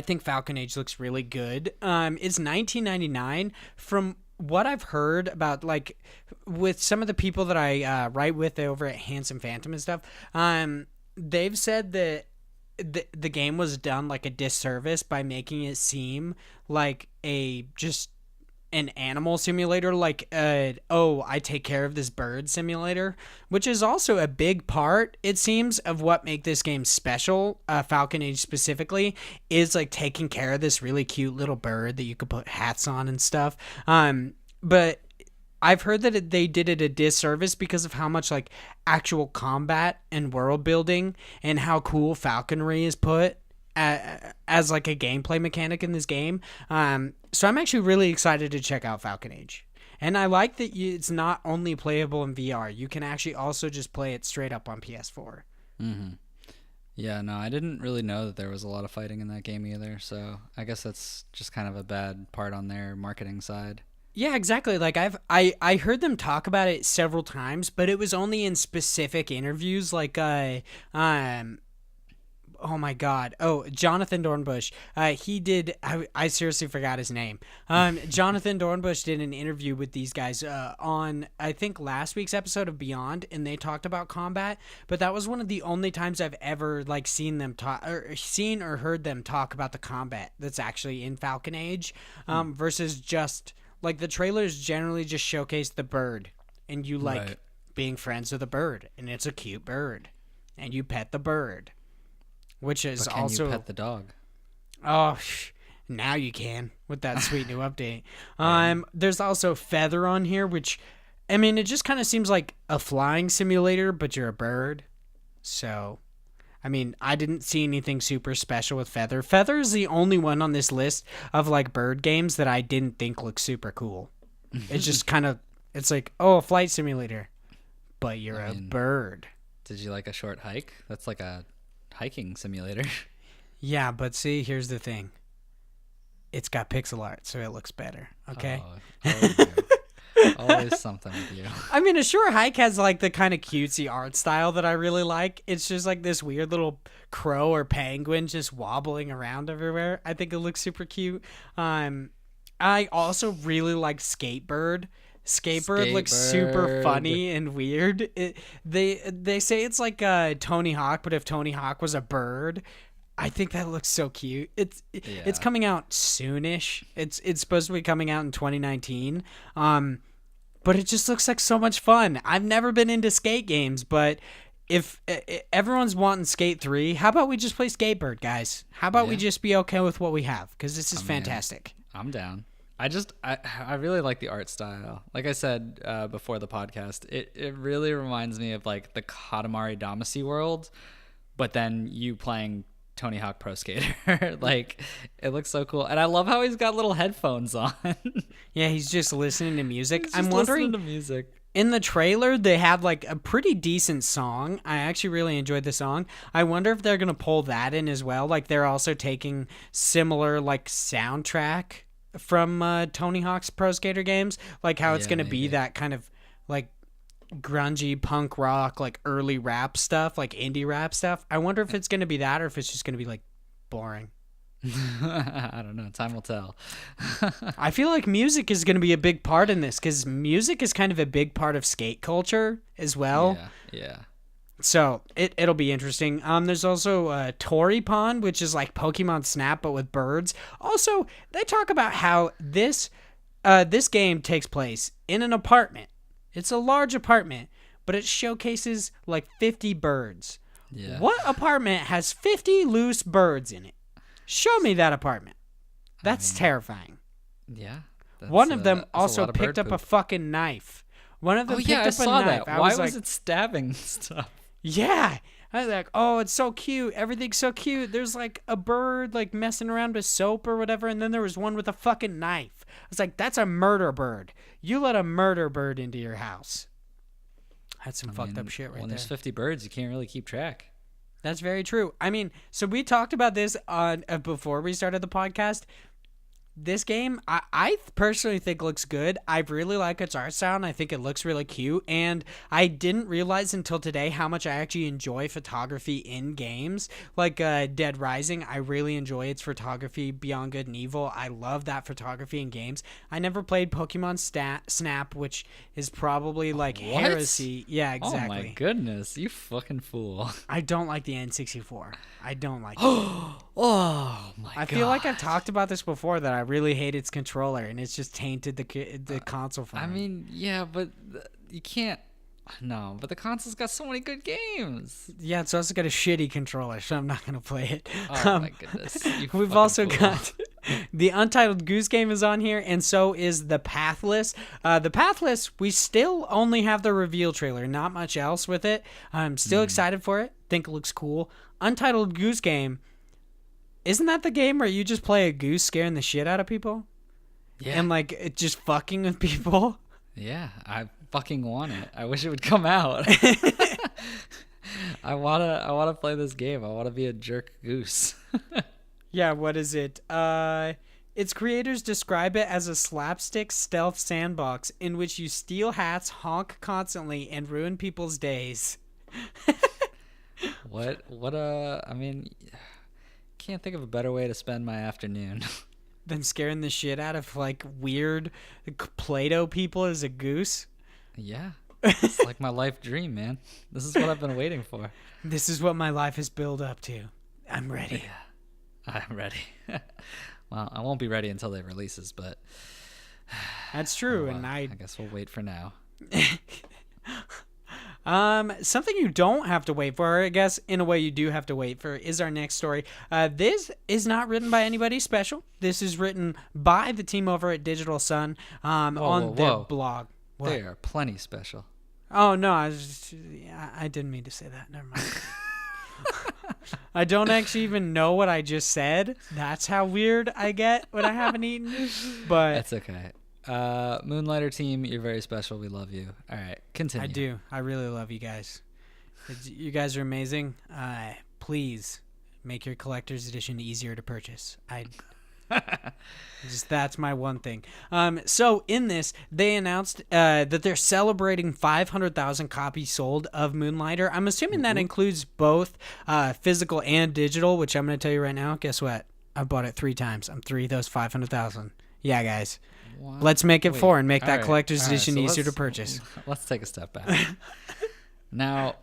think Falcon Age looks really good. It's $19.99. From what I've heard about, like, with some of the people that I write with over at Handsome Phantom and stuff, they've said that the game was done like a disservice by making it seem like an animal simulator, like I take care of this bird simulator, which is also a big part, it seems, of what make this game special. Falcon Age specifically is like taking care of this really cute little bird that you could put hats on and stuff. But I've heard that they did it a disservice because of how much like actual combat and world building and how cool falconry is put as like a gameplay mechanic in this game. So I'm actually really excited to check out Falcon Age. And I like that it's not only playable in VR. You can actually also just play it straight up on PS4. Mm-hmm. Yeah, no, I didn't really know that there was a lot of fighting in that game either. So I guess that's just kind of a bad part on their marketing side. Yeah, exactly. Like I heard them talk about it several times, but it was only in specific interviews. Like oh my God. Oh, Jonathan Dornbush. He did. I seriously forgot his name. Jonathan Dornbush did an interview with these guys on, I think, last week's episode of Beyond, and they talked about combat. But that was one of the only times I've ever like seen or heard them talk about the combat that's actually in Falcon Age, versus just like the trailers generally just showcase the bird, and you like being friends with a bird, and it's a cute bird, and you pet the bird. Which is but can also you pet the dog? Oh, now you can with that sweet new update. There's also Feather on here, which, I mean, it just kind of seems like a flying simulator, but you're a bird. So, I mean, I didn't see anything super special with Feather. Feather is the only one on this list of like bird games that I didn't think looked super cool. It's just kind of, it's like, oh, a flight simulator, but you're a bird. Did you like a short hike? That's like a hiking simulator. Yeah, but see, here's the thing. It's got pixel art, so it looks better. Okay? Always something with you. I mean, a short hike has like the kind of cutesy art style that I really like. It's just like this weird little crow or penguin just wobbling around everywhere. I think it looks super cute. I also really like Skatebird. Skatebird looks super funny and weird. They say it's like Tony Hawk, but if Tony Hawk was a bird, I think that looks so cute. It's coming out soonish. It's supposed to be coming out in 2019. But it just looks like so much fun. I've never been into skate games, but if everyone's wanting Skate 3, how about we just play Skatebird, guys? How about we just be okay with what we have? Because this is fantastic. I'm down. I really like the art style. Like I said before the podcast, it really reminds me of like the Katamari Damacy world, but then you playing Tony Hawk Pro Skater. Like, it looks so cool. And I love how he's got little headphones on. Yeah, he's just listening to music. I'm wondering, in the trailer, they have like a pretty decent song. I actually really enjoyed the song. I wonder if they're going to pull that in as well. Like, they're also taking similar like soundtrack from Tony Hawk's Pro Skater games, like how it's going to be that kind of like grungy punk rock, like early rap stuff, like indie rap stuff. I wonder if it's going to be that or if it's just going to be like boring. I don't know. Time will tell. I feel like music is going to be a big part in this because music is kind of a big part of skate culture as well. Yeah. So it'll be interesting. There's also Tori Pond, which is like Pokémon Snap but with birds. Also, they talk about how this game takes place in an apartment. It's a large apartment, but it showcases like 50 birds. Yeah. What apartment has 50 loose birds in it? Show me that apartment. That's terrifying. Yeah. One of them also picked up a fucking knife. One of them picked up I a saw knife. that. Why was it stabbing stuff? Yeah. I was like, oh, it's so cute. Everything's so cute. There's like a bird like messing around with soap or whatever, and then there was one with a fucking knife. I was like, that's a murder bird. You let a murder bird into your house. That's some fucked up shit right there. When there's 50 birds, you can't really keep track. That's very true. I mean, so we talked about this on before we started the podcast. This game, I personally think looks good. I really like its art style, and I think it looks really cute. And I didn't realize until today how much I actually enjoy photography in games. Like Dead Rising, I really enjoy its photography. Beyond Good and Evil, I love that photography in games. I never played Pokémon Snap, which is probably like heresy. Yeah, exactly. Oh my goodness, you fucking fool. I don't like the N64. I don't like it. Oh my god. I feel like I've talked about this before, that I really hate its controller, and it's just tainted the console for me. I mean, yeah, but you can't. No, but the console's got so many good games. Yeah, it's also got a shitty controller, so I'm not going to play it. Oh my goodness. We've also got the Untitled Goose Game is on here, and so is the Pathless. The Pathless, we still only have the reveal trailer, not much else with it. I'm still excited for it. Think it looks cool. Untitled Goose Game, isn't that the game where you just play a goose scaring the shit out of people? Yeah. And like just fucking with people? Yeah, I fucking want it. I wish it would come out. I wanna play this game. I wanna be a jerk goose. Yeah, what is it? Its creators describe it as a slapstick stealth sandbox in which you steal hats, honk constantly, and ruin people's days. I mean, can't think of a better way to spend my afternoon. Than scaring the shit out of like weird Play-Doh people as a goose. Yeah. It's like my life dream, man. This is what I've been waiting for. This is what my life has built up to. I'm ready. Yeah, I'm ready. Well, I won't be ready until it releases, but that's true. And I guess we'll wait for now. Something you don't have to wait for, I guess in a way you do have to wait for, is our next story. This is not written by anybody special. This is written by the team over at Digital Sun on their blog. What? They are plenty special. Oh no, I didn't mean to say that. Never mind. I don't actually even know what I just said. That's how weird I get when I haven't eaten. But that's okay. Moonlighter team, you're very special. We love you. All right, continue. I do. I really love you guys. You guys are amazing. Please make your collector's edition easier to purchase. That's my one thing. So in this, they announced that they're celebrating 500,000 copies sold of Moonlighter. I'm assuming that includes both physical and digital, which I'm going to tell you right now. Guess what? I bought it 3 times. I'm 3 of those 500,000. Yeah, guys. What? Let's make it 4 and make that collector's edition easier to purchase. Let's take a step back. Now,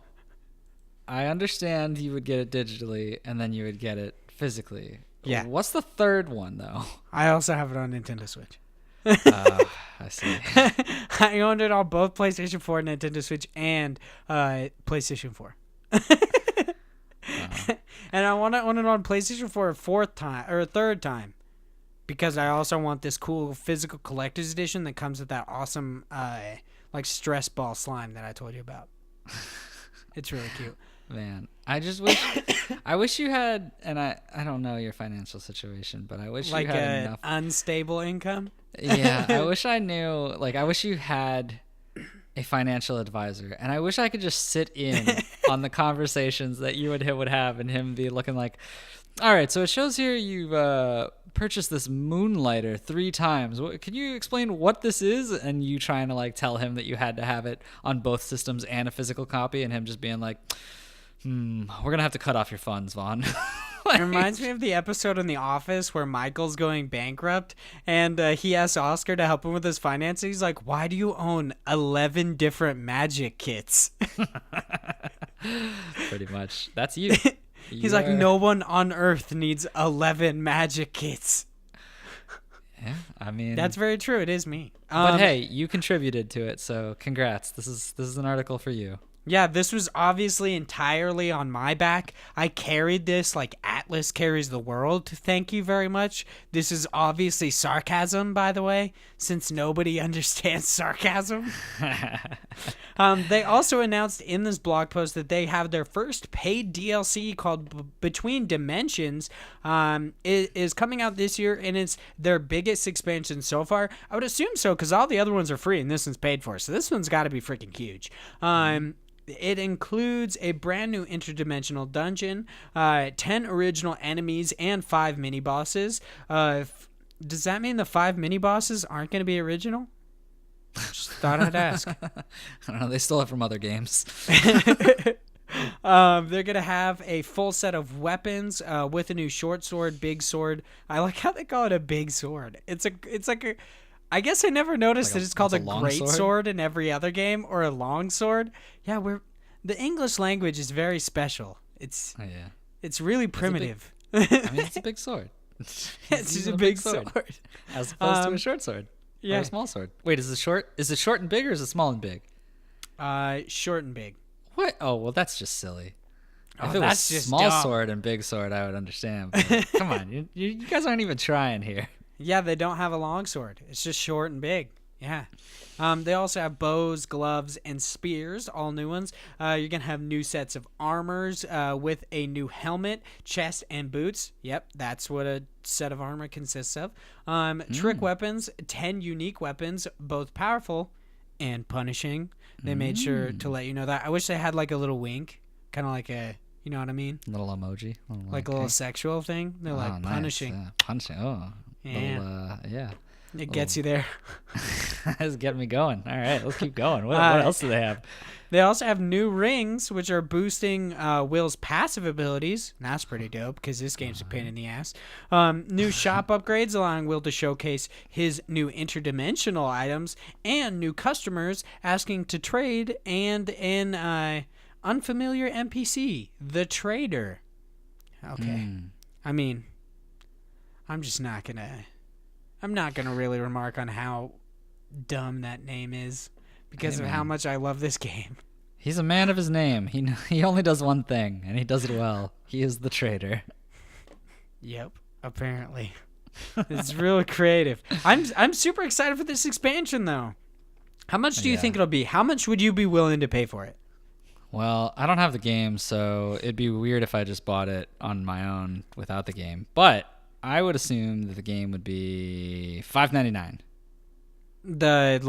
I understand you would get it digitally and then you would get it physically. Yeah. What's the third one, though? I also have it on Nintendo Switch. I see. I owned it on both PlayStation 4, Nintendo Switch, and PlayStation 4. And I want to own it on PlayStation 4 a third time. Because I also want this cool physical collector's edition that comes with that awesome like stress ball slime that I told you about. It's really cute. Man, I just wish you had, and I don't know your financial situation, but I wish like you had enough unstable income. Yeah, I wish I knew. Like, I wish you had a financial advisor, and I wish I could just sit in on the conversations that you would have, and him be looking like, all right, so it shows here you've purchased this Moonlighter 3 times. Can you explain what this is? And you trying to like tell him that you had to have it on both systems and a physical copy, and him just being like, we're gonna have to cut off your funds, Vaughn. It reminds me of the episode in The Office where Michael's going bankrupt, and he asks Oscar to help him with his finances. He's like, why do you own 11 different magic kits? Pretty much. That's you. He's like, no one on Earth needs 11 magic kits. Yeah, I mean, that's very true. It is me. But hey, you contributed to it, so congrats. This is an article for you. Yeah, this was obviously entirely on my back. I carried this like Atlas carries the world. Thank you very much. This is obviously sarcasm, by the way, since nobody understands sarcasm. They also announced in this blog post that they have their first paid DLC called Between Dimensions. It is coming out this year, and it's their biggest expansion so far. I would assume so, because all the other ones are free, and this one's paid for. So this one's got to be freaking huge. It includes a brand new interdimensional dungeon, 10 original enemies, and 5 mini-bosses. Does that mean the 5 mini-bosses aren't going to be original? Just thought I'd ask. I don't know. They stole it from other games. They're going to have a full set of weapons with a new short sword, big sword. I like how they call it a big sword. It's like a... I guess I never noticed that it's called a great sword in every other game, or a long sword. Yeah, the English language is very special. It's really primitive. It's a big sword. It's just a big sword. As opposed to a short sword. Yeah. Or a small sword. Wait, is it short and big, or is it small and big? Short and big. What? Oh, well, that's just silly. If it that's was just small dumb. Sword and big sword, I would understand. But come on, you guys aren't even trying here. Yeah, they don't have a long sword. It's just short and big. Yeah. They also have bows, gloves, and spears, all new ones. You're going to have new sets of armors with a new helmet, chest, and boots. Yep, that's what a set of armor consists of. Trick weapons, 10 unique weapons, both powerful and punishing. They made sure to let you know that. I wish they had like a little wink, kind of like a, you know what I mean? Little emoji. Like a little sexual thing. They're like punishing. Nice. Punishing. Oh. Yeah. Yeah. It gets you there. That's getting me going. All right, let's keep going. What else do they have? They also have new rings, which are boosting Will's passive abilities. That's pretty dope, because this game's a pain in the ass. New shop upgrades, allowing Will to showcase his new interdimensional items, and new customers asking to trade, and an unfamiliar NPC, the Trader. Okay. I mean, I'm not gonna really remark on how dumb that name is, because of how much I love this game. He's a man of his name. He only does one thing, and he does it well. He is the Trader. Yep, apparently. It's real creative. I'm super excited for this expansion, though. How much do you think it'll be? How much would you be willing to pay for it? Well, I don't have the game, so it'd be weird if I just bought it on my own without the game. But I would assume that the game would be $5.99. The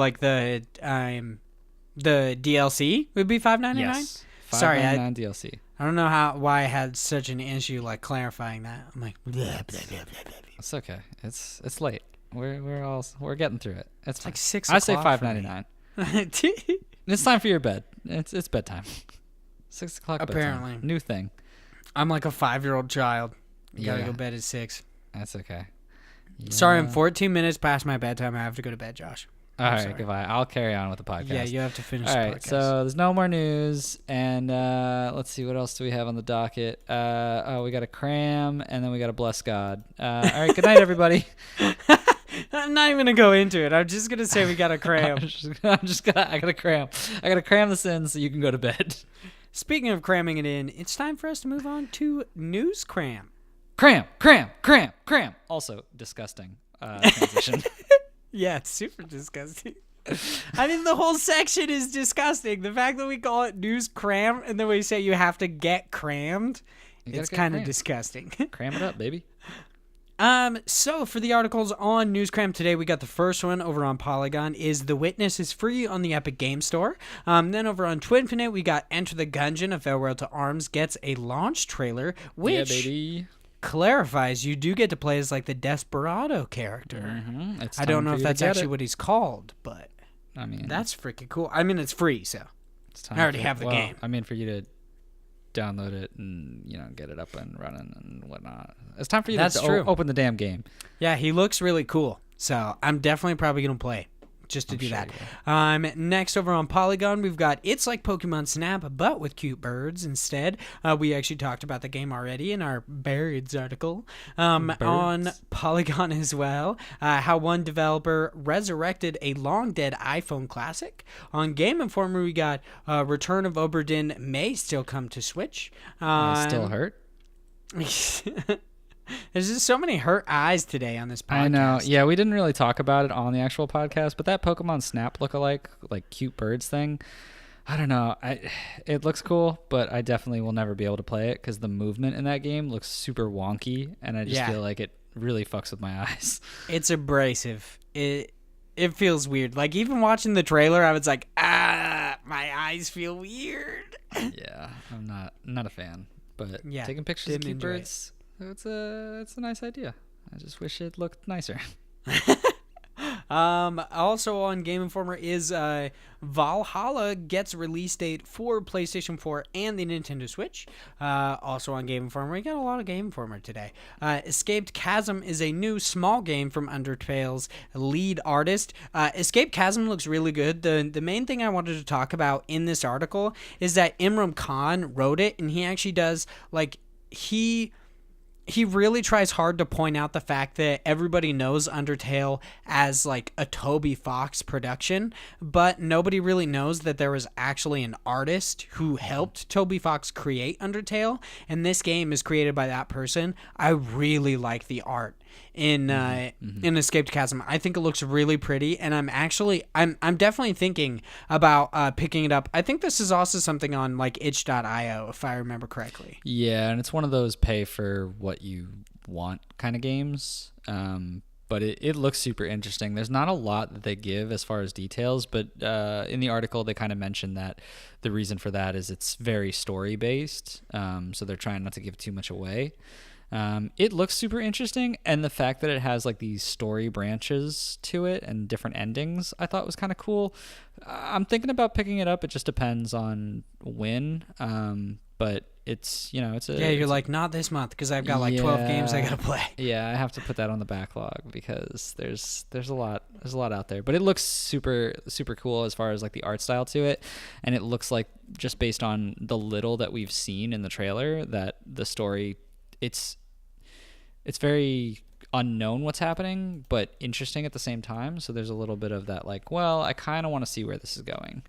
DLC would be $5.99? Yes. Sorry, $5.99 DLC. I don't know why I had such an issue like clarifying that. I'm like, blah, blah, blah, blah, blah. It's okay. It's late. We're getting through it. It's like 6 I say o'clock $5.99. It's time for your bed. It's bedtime. 6 o'clock. Apparently, bedtime. New thing. I'm like a 5-year-old child. You gotta go to bed at 6. That's okay. Yeah. Sorry, I'm 14 minutes past my bedtime. I have to go to bed, Josh. All right, goodbye. I'll carry on with the podcast. Yeah, you have to finish the podcast. All right, so there's no more news, and let's see, what else do we have on the docket? We got a Cram, and then we got a Bless God. All right, good night, everybody. I'm not even gonna go into it. I'm just gonna say we got a Cram. I got a Cram. I got to cram this in so you can go to bed. Speaking of cramming it in, it's time for us to move on to News Cram. Cram. Also, disgusting transition. Yeah, it's super disgusting. I mean, the whole section is disgusting. The fact that we call it News Cram and then we say you have to get crammed, it's kind of disgusting. Cram it up, baby. So for the articles on News Cram today, we got the first one over on Polygon is The Witness is free on the Epic Game Store. Then over on Twinfinite, we got Enter the Gungeon, A Farewell to Arms gets a launch trailer, which clarifies you do get to play as like the Desperado character. Mm-hmm. I don't know if that's actually what he's called, but I mean, that's freaking cool. I mean, it's free, so I already have the game. I mean, for you to download it and get it up and running and whatnot. It's time for you to open the damn game. Yeah, he looks really cool, so I'm definitely probably gonna play. just to do that. Next over on Polygon, we've got It's Like Pokemon Snap, but with cute birds instead. We actually talked about the game already in our Birds article. On Polygon as well, how one developer resurrected a long-dead iPhone classic. On Game Informer, we got Return of Obra Dinn may still come to Switch. Still hurt? There's just so many hurt eyes today on this podcast. I know. Yeah, we didn't really talk about it on the actual podcast, but that Pokemon Snap lookalike, like cute birds thing, I don't know. It looks cool, but I definitely will never be able to play it because the movement in that game looks super wonky, and I just feel like it really fucks with my eyes. It's abrasive. It feels weird. Like, even watching the trailer, I was like, my eyes feel weird. Yeah, I'm not a fan. But taking pictures of cute birds, it's a nice idea. I just wish it looked nicer. Also on Game Informer is Valhalla gets release date for PlayStation 4 and the Nintendo Switch. Also on Game Informer, we got a lot of Game Informer today. Escaped Chasm is a new small game from Undertale's lead artist. Escape Chasm looks really good. The main thing I wanted to talk about in this article is that Imran Khan wrote it, and he actually does, like, he really tries hard to point out the fact that everybody knows Undertale as like a Toby Fox production, but nobody really knows that there was actually an artist who helped Toby Fox create Undertale, and this game is created by that person. I really like the art in Escaped Chasm. I think it looks really pretty, and I'm definitely thinking about picking it up. I think this is also something on like itch.io, if I remember correctly. Yeah, and it's one of those pay for what you want kind of games. But it looks super interesting. There's not a lot that they give as far as details, but in the article they kind of mentioned that the reason for that is it's very story based. So they're trying not to give too much away. It looks super interesting, and the fact that it has like these story branches to it and different endings I thought was kind of cool. I'm thinking about picking it up. It just depends on when, but it's you're like, not this month because I've got like 12 games I gotta play. Yeah, I have to put that on the backlog because there's a lot out there, but it looks super super cool as far as like the art style to it, and it looks like, just based on the little that we've seen in the trailer, that the story, it's very unknown what's happening, but interesting at the same time. So there's a little bit of that, like, well, I kind of want to see where this is going.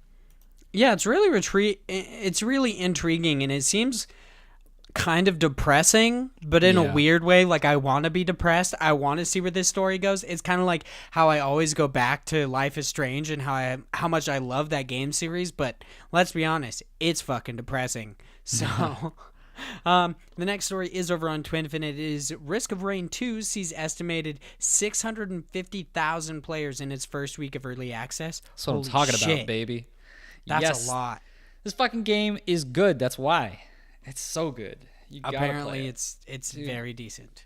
Yeah, it's really intriguing, and it seems kind of depressing, but in a weird way. Like, I want to be depressed. I want to see where this story goes. It's kind of like how I always go back to Life is Strange and how much I love that game series, but let's be honest, it's fucking depressing. So... the next story is over on Twinfin. It is Risk of Rain 2 sees estimated 650,000 players in its first week of early access. That's what I'm talking about, baby. That's a lot. This fucking game is good. That's why. It's so good. Apparently it's very decent.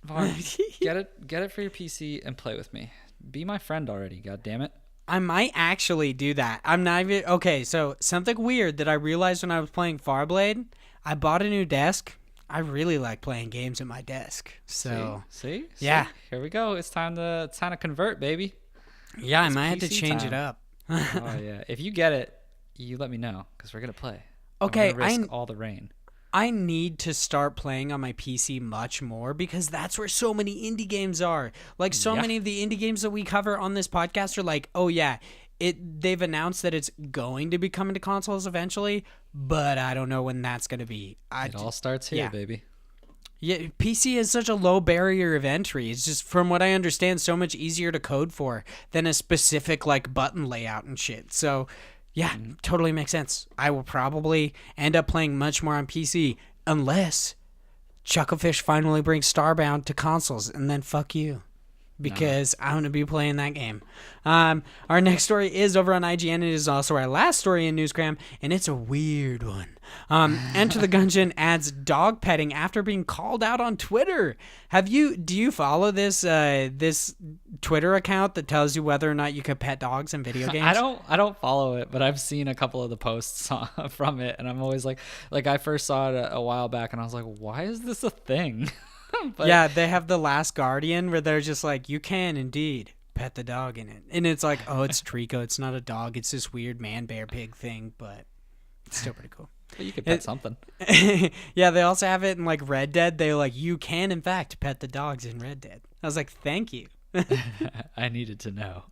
Get it for your PC and play with me. Be my friend already, god damn it. I might actually do that. I'm not even... Okay, so something weird that I realized when I was playing Farblade, I bought a new desk. I really like playing games at my desk. So see? Yeah. Here we go. It's time to convert, baby. Yeah, I might have to change it up. Oh yeah. If you get it, you let me know because we're gonna play. Okay, I'm gonna risk all the rain. I need to start playing on my PC much more because that's where so many indie games are. Like, so many of the indie games that we cover on this podcast are like, oh yeah, they've announced that it's going to be coming to consoles eventually, but I don't know when that's going to be. It all starts here, baby. Yeah, PC is such a low barrier of entry. It's just, from what I understand, so much easier to code for than a specific like button layout and shit. So yeah, totally makes sense. I will probably end up playing much more on PC unless Chucklefish finally brings Starbound to consoles, and then fuck you. Because I'm going to be playing that game. Our next story is over on IGN. It is also our last story in News Cram, and it's a weird one. Enter the Gungeon adds dog petting after being called out on Twitter. Do you follow this Twitter account that tells you whether or not you can pet dogs in video games? I don't follow it, but I've seen a couple of the posts from it, and I'm always like I first saw it a while back, and I was like, why is this a thing? But, yeah, they have The Last Guardian where they're just like, you can indeed pet the dog in it. And it's like, oh, it's Trico. It's not a dog. It's this weird man bear pig thing, but it's still pretty cool. But you could pet something. Yeah, they also have it in like Red Dead. They're like, you can in fact pet the dogs in Red Dead. I was like, thank you. I needed to know.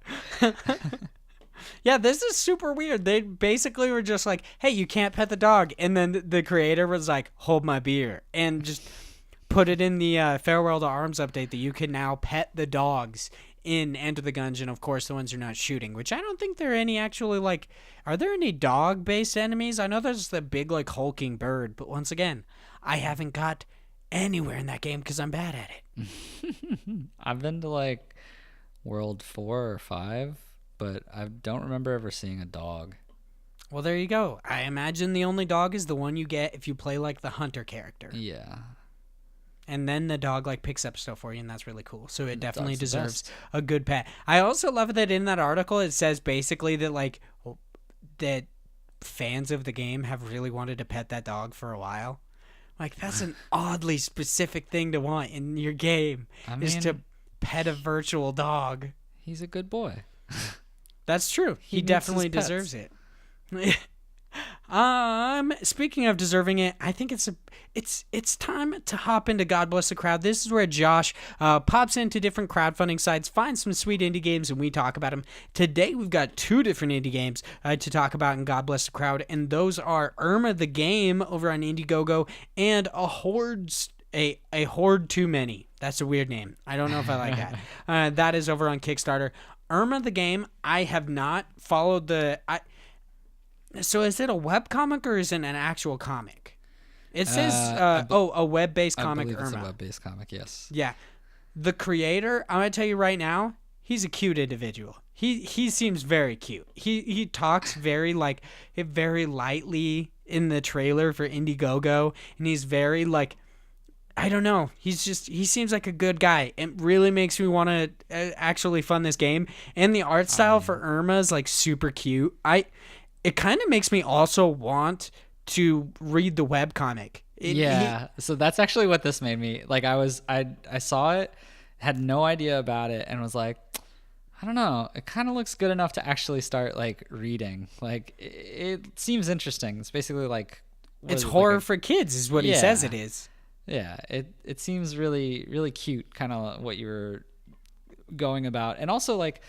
Yeah, this is super weird. They basically were just like, hey, you can't pet the dog. And then the creator was like, hold my beer. And just put it in the Farewell to Arms update that you can now pet the dogs in Enter the Gungeon. Of course, the ones you're not shooting, which I don't think there are any actually, like, are there any dog-based enemies? I know there's the big, like, hulking bird. But once again, I haven't got anywhere in that game because I'm bad at it. I've been to, like, World 4 or 5. But I don't remember ever seeing a dog. Well, there you go. I imagine the only dog is the one you get if you play like the hunter character. Yeah. And then the dog like picks up stuff for you, and that's really cool. So it definitely deserves a good pet. I also love that in that article it says basically that like that fans of the game have really wanted to pet that dog for a while. Like that's an oddly specific thing to want in your game, is to pet a virtual dog. He's a good boy. That's true. He definitely deserves it. Speaking of deserving it, I think it's time to hop into God Bless the Crowd. This is where Josh pops into different crowdfunding sites, finds some sweet indie games, and we talk about them. Today we've got 2 different indie games to talk about in God Bless the Crowd, and those are Irma the Game over on Indiegogo and a Horde Too Many. That's a weird name. I don't know if I like that. That is over on Kickstarter. Irma the Game, I have not followed so is it a webcomic or is it an actual comic? It says, a web-based comic, Irma. It's a web-based comic, yes. Yeah. The creator, I'm going to tell you right now, he's a cute individual. He seems very cute. He talks very lightly in the trailer for Indiegogo, and he's very like, I don't know. He seems like a good guy. It really makes me want to actually fund this game. And the art style for Irma is like super cute. It kind of makes me also want to read the webcomic. So that's actually what this made me. Like I saw it, had no idea about it, and was like, I don't know. It kind of looks good enough to actually start like reading. Like it seems interesting. It's basically like it's horror for kids, is what he says it is. Yeah, it seems really, really cute, kind of what you were going about. And also, like,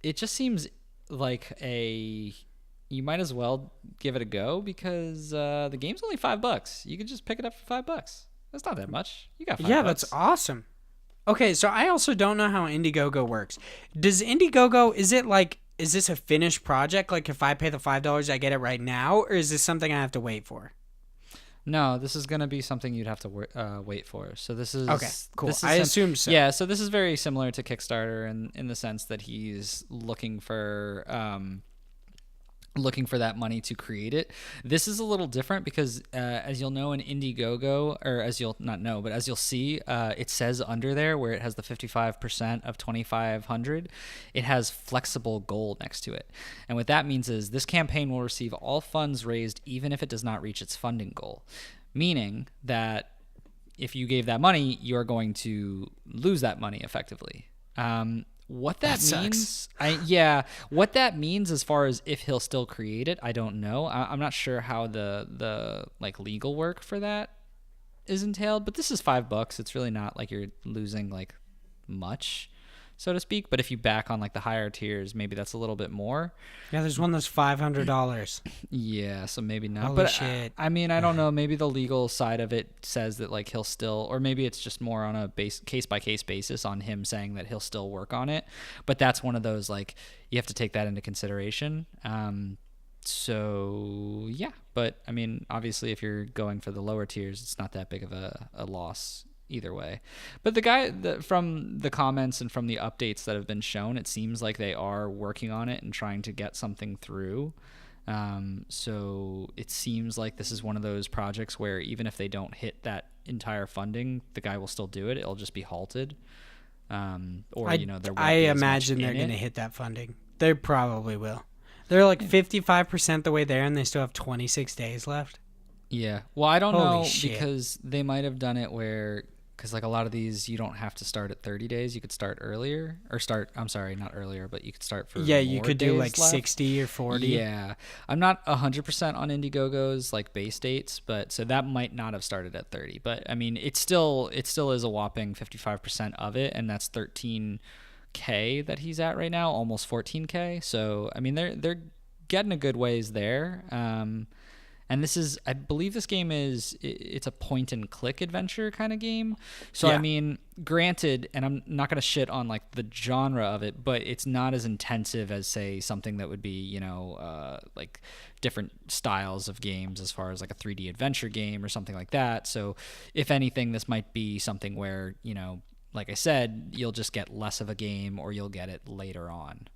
it just seems like you might as well give it a go because the game's only $5. You could just pick it up for $5. That's not that much. You got $5. Yeah, that's awesome. Okay, so I also don't know how Indiegogo works. Does Indiegogo, is this a finished project? Like, if I pay the $5, I get it right now? Or is this something I have to wait for? No, this is going to be something you'd have to wait for. So this is... Okay, cool. I assume so. Yeah, so this is very similar to Kickstarter in the sense that he's looking for that money to create it. This is a little different because as you'll know in Indiegogo, or as you'll not know, but as you'll see, it says under there where it has the 55% of 2,500, it has flexible goal next to it. And what that means is this campaign will receive all funds raised even if it does not reach its funding goal, meaning that if you gave that money, you're going to lose that money effectively. What that means, what that means as far as if he'll still create it, I don't know. I'm not sure how the like legal work for that is entailed, but this is $5. It's really not like you're losing like much, so to speak. But if you back on like the higher tiers, maybe that's a little bit more. Yeah, there's one that's $500. Yeah, so maybe not. Holy but shit. I mean, I don't know. Maybe the legal side of it says that like he'll still, or maybe it's just more on a case by case basis on him saying that he'll still work on it. But that's one of those like you have to take that into consideration. So yeah, but I mean, obviously, if you're going for the lower tiers, it's not that big of a loss either way. But the guy from the comments and from the updates that have been shown, it seems like they are working on it and trying to get something through. So it seems like this is one of those projects where even if they don't hit that entire funding, the guy will still do it. It'll just be halted. Or there won't I be as imagine much they're in going to it. hit that funding. They probably will. They're like 55% the way there, and they still have 26 days left. Yeah. Well, I don't Holy know shit. because they might have done it where because like a lot of these, you don't have to start at 30 days. You could start earlier, or start. I'm sorry, not earlier, but you could start for you more could do days like left. 60 or 40. Yeah, I'm not 100% on Indiegogo's like base dates, but so that might not have started at 30. But I mean, it still is a whopping 55% of it, and that's 13K that he's at right now, almost 14K. So I mean, they're getting a good ways there. And this is, I believe this game it's a point and click adventure kind of game. So, Yeah. I mean, granted, and I'm not going to shit on like the genre of it, but it's not as intensive as say something that would be, like different styles of games as far as like a 3D adventure game or something like that. So if anything, this might be something where, like I said, you'll just get less of a game or you'll get it later on.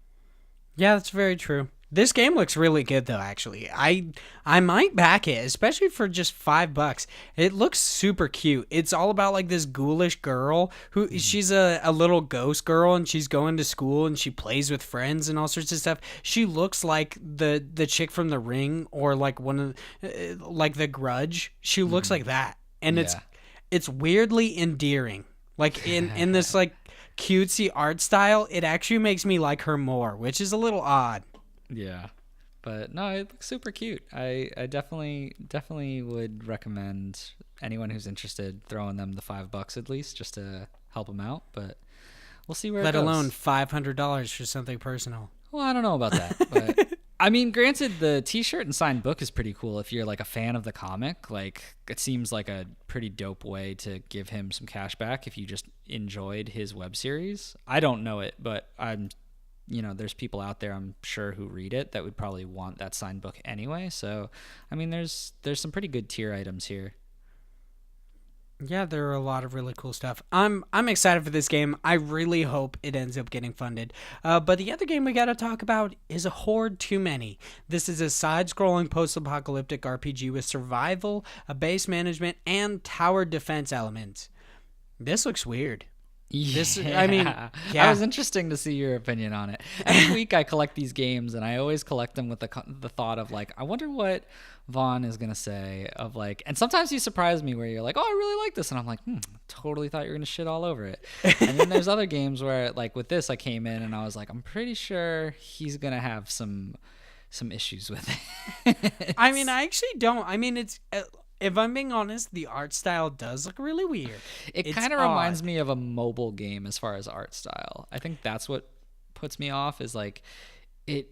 Yeah, that's very true. This game looks really good, though, actually. I might back it, especially for just $5. It looks super cute. It's all about, like, this ghoulish girl who she's a little ghost girl, and she's going to school, and she plays with friends and all sorts of stuff. She looks like the chick from The Ring or, like, one of like The Grudge. She looks like that. And it's weirdly endearing. Like, in this, like, cutesy art style, it actually makes me like her more, which is a little odd. Yeah, but no, it looks super cute. I definitely would recommend anyone who's interested throwing them the $5 at least just to help them out. But we'll see where it goes. Let alone $500 for something personal. Well, I don't know about that, but I mean, granted, the T-shirt and signed book is pretty cool if you're like a fan of the comic. Like, it seems like a pretty dope way to give him some cash back if you just enjoyed his web series. I don't know it, but there's people out there, I'm sure, who read it that would probably want that signed book anyway. So, I mean, there's some pretty good tier items here. Yeah, there are a lot of really cool stuff. I'm excited for this game. I really hope it ends up getting funded. But the other game we got to talk about is A Horde Too Many. This is a side-scrolling post-apocalyptic RPG with survival, a base management, and tower defense elements. This looks weird. Yeah. It was interesting to see your opinion on it. Every week I collect these games, and I always collect them with the thought of like, I wonder what Vaughn is gonna say. Of like, and sometimes you surprise me where you're like, oh, I really like this, and I'm like, totally thought you were gonna shit all over it. And then there's other games where like with this, I came in and I was like, I'm pretty sure he's gonna have some issues with it. I mean, I actually don't. I mean, it's. If I'm being honest, the art style does look really weird. It kind of reminds me of a mobile game as far as art style. I think that's what puts me off is like it.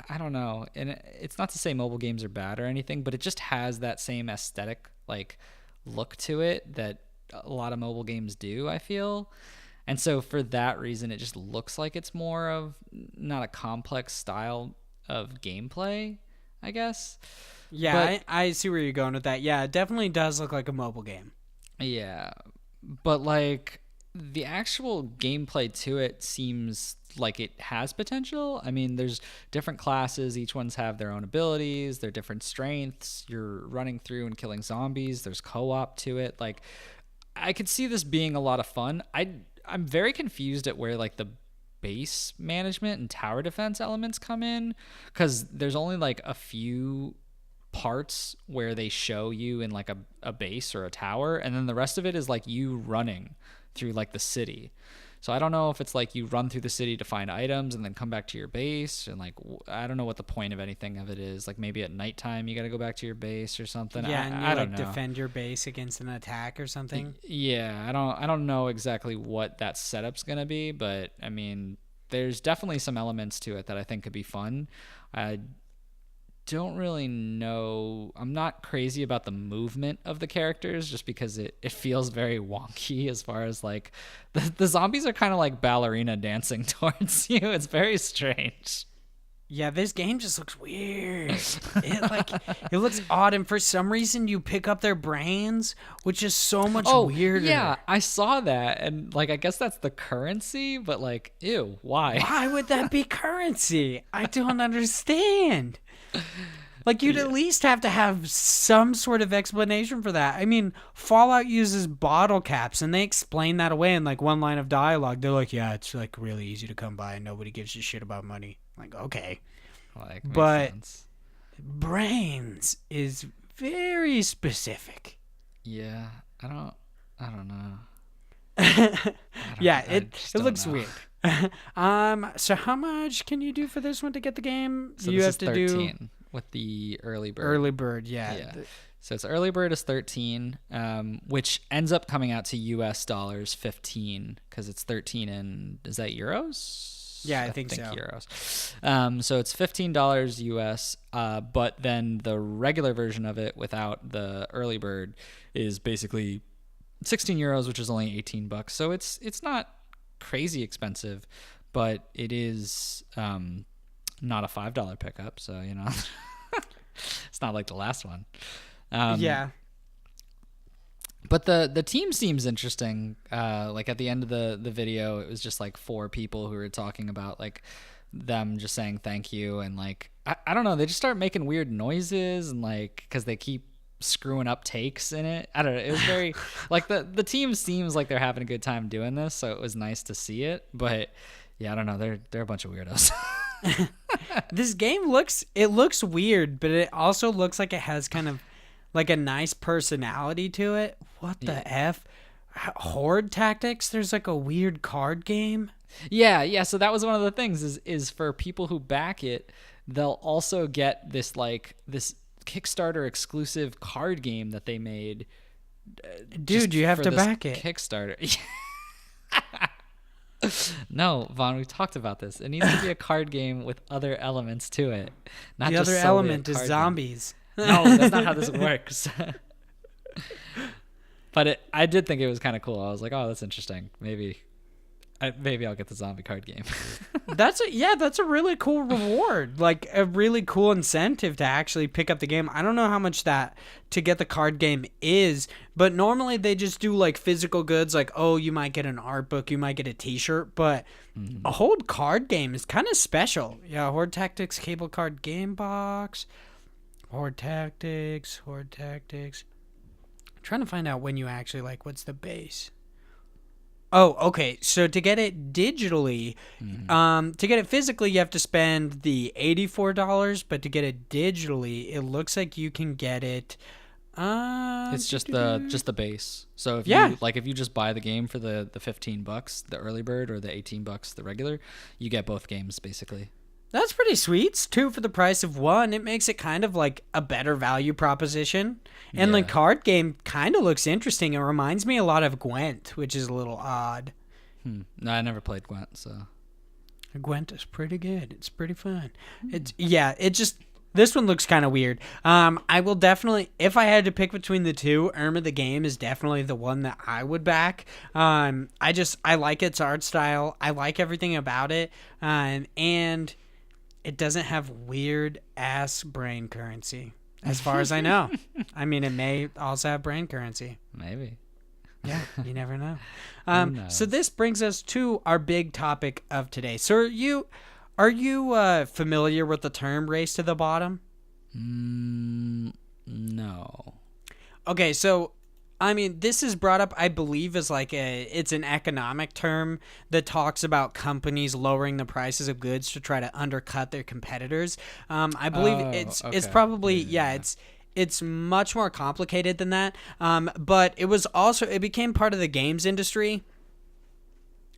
I don't know. And it's not to say mobile games are bad or anything, but it just has that same aesthetic like look to it that a lot of mobile games do, I feel. And so for that reason, it just looks like it's more of not a complex style of gameplay, I guess. Yeah, I see where you're going with that. Yeah, it definitely does look like a mobile game. Yeah, but like the actual gameplay to it seems like it has potential. I mean, there's different classes. Each one's have their own abilities, their different strengths. You're running through and killing zombies. There's co-op to it. Like, I could see this being a lot of fun. I'm very confused at where like the base management and tower defense elements come in, because there's only like a few parts where they show you in like a base or a tower, and then the rest of it is like you running through like the city. So I don't know if it's like you run through the city to find items and then come back to your base, and like I don't know what the point of anything of it is. Like maybe at nighttime you got to go back to your base or something. Yeah, and you I don't know. defend your base against an attack or something. Yeah, I don't know exactly what that setup's gonna be, but I mean, there's definitely some elements to it that I think could be fun. I don't really know. I'm not crazy about the movement of the characters just because it feels very wonky as far as like the zombies are kind of like ballerina dancing towards you. It's very strange. Yeah, this game just looks weird. It looks odd, and for some reason you pick up their brains, which is so much weirder. Yeah, I saw that, and like I guess that's the currency, but like, ew, why? Why would that be currency? I don't understand. Like, you'd at least have to have some sort of explanation for that. I mean, Fallout uses bottle caps, and they explain that away in, like, one line of dialogue. They're like, yeah, it's, like, really easy to come by, and nobody gives a shit about money. I'm like, okay. Like, but sense. Brains is very specific. Yeah, I don't know. Yeah, I it just it don't looks know. weird. So how much can you do for this one to get the game? So You this have is to do 13 with the early bird. early bird, yeah. Yeah. So it's early bird is 13, which ends up coming out to US dollars 15 because it's 13 in, is that euros? Yeah, I think so. Euros. So it's $15 US, but then the regular version of it without the early bird is basically 16 euros, which is only 18 bucks. So it's not crazy expensive, but it is not a $5 pickup. So, you know, it's not like the last one. Yeah. But the team seems interesting. Like at the end of the video, it was just like 4 people who were talking about like them just saying thank you. And like, I don't know, they just start making weird noises and like, cause they keep screwing up takes in it. I don't know. It was very like the team seems like they're having a good time doing this. So it was nice to see it, but yeah, I don't know. They're a bunch of weirdos. This game looks weird, but it also looks like it has kind of like a nice personality to it. What the F? Horde Tactics? There's like a weird card game. Yeah. So that was one of the things is for people who back it, they'll also get this Kickstarter exclusive card game that they made. Dude, you have to back it. Kickstarter. No, Vaughn, we talked about this. It needs to be a card game with other elements to it. Not The just other solely a element is card zombies. game. No, that's not how this works. But I did think it was kind of cool. I was like, oh, that's interesting. Maybe I'll get the zombie card game. That's a really cool reward. Like a really cool incentive to actually pick up the game. I don't know how much that to get the card game is, but normally they just do like physical goods like, oh, you might get an art book, you might get a t-shirt, but a whole card game is kind of special. Yeah, Horde Tactics cable card game box. Horde Tactics. I'm trying to find out when you actually like what's the base. Oh, okay. So to get it digitally, to get it physically, you have to spend the $84. But to get it digitally, it looks like you can get it. It's just the base. So if you just buy the game for the $15, the early bird, or the $18, the regular, you get both games basically. That's pretty sweet. It's 2 for the price of 1. It makes it kind of like a better value proposition. And the card game kind of looks interesting. It reminds me a lot of Gwent, which is a little odd. No, I never played Gwent, so. Gwent is pretty good. It's pretty fun. This one looks kind of weird. I will definitely, if I had to pick between the two, Irma the Game is definitely the one that I would back. I like its art style. I like everything about it. And it doesn't have weird ass brain currency, as far as I know. I mean, it may also have brain currency. Maybe. Yeah, you never know. So this brings us to our big topic of today. So are you familiar with the term "race to the bottom"? No. Okay, so I mean, this is brought up, I believe, as like it's an economic term that talks about companies lowering the prices of goods to try to undercut their competitors. I believe it's probably it's much more complicated than that. But it became part of the games industry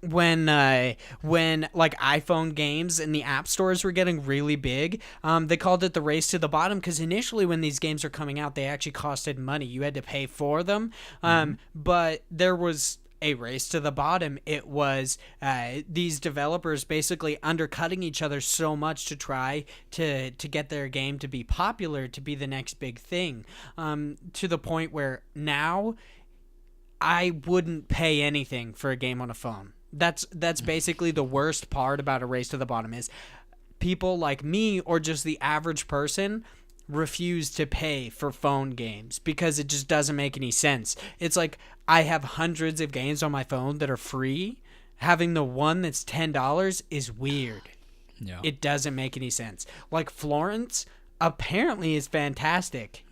when like iPhone games and the app stores were getting really big. They called it the race to the bottom because initially when these games are coming out, they actually costed money. You had to pay for them. But there was a race to the bottom. It was these developers basically undercutting each other so much to try to get their game to be popular, to be the next big thing, to the point where now I wouldn't pay anything for a game on a phone. That's basically the worst part about a race to the bottom is people like me or just the average person refuse to pay for phone games because it just doesn't make any sense. It's like I have hundreds of games on my phone that are free. Having the one that's $10 is weird. Yeah. It doesn't make any sense. Like Florence apparently is fantastic.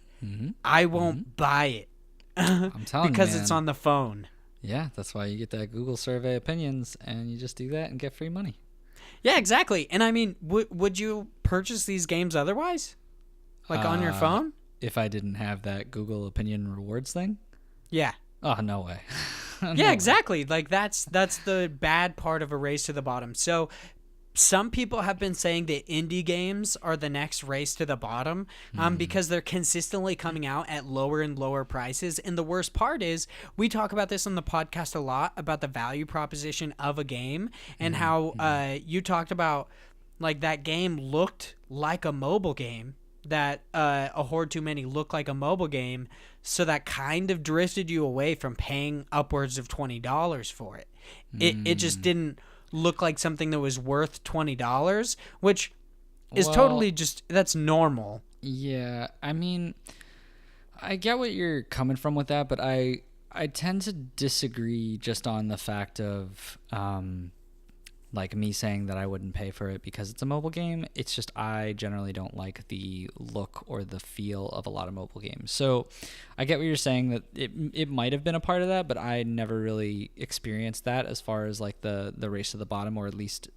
I won't buy it. I'm telling you, because man. it's on the phone. Yeah, that's why you get that Google survey opinions, and you just do that and get free money. Yeah, exactly. And I mean, would you purchase these games otherwise? Like on your phone? If I didn't have that Google opinion rewards thing? Yeah. Oh, no way. Yeah, exactly. Like that's the bad part of a race to the bottom. So some people have been saying that indie games are the next race to the bottom, because they're consistently coming out at lower and lower prices. And the worst part is, we talk about this on the podcast a lot, about the value proposition of a game, and how you talked about, like, that game looked like a mobile game, that A Horde Too Many looked like a mobile game, so that kind of drifted you away from paying upwards of $20 for it. It just didn't look like something that was worth $20, which is totally just, that's normal. Yeah, I mean, I get what you're coming from with that, but I tend to disagree just on the fact of like me saying that I wouldn't pay for it because it's a mobile game. It's just I generally don't like the look or the feel of a lot of mobile games. So I get what you're saying, that it might have been a part of that, but I never really experienced that as far as like the race to the bottom, or at least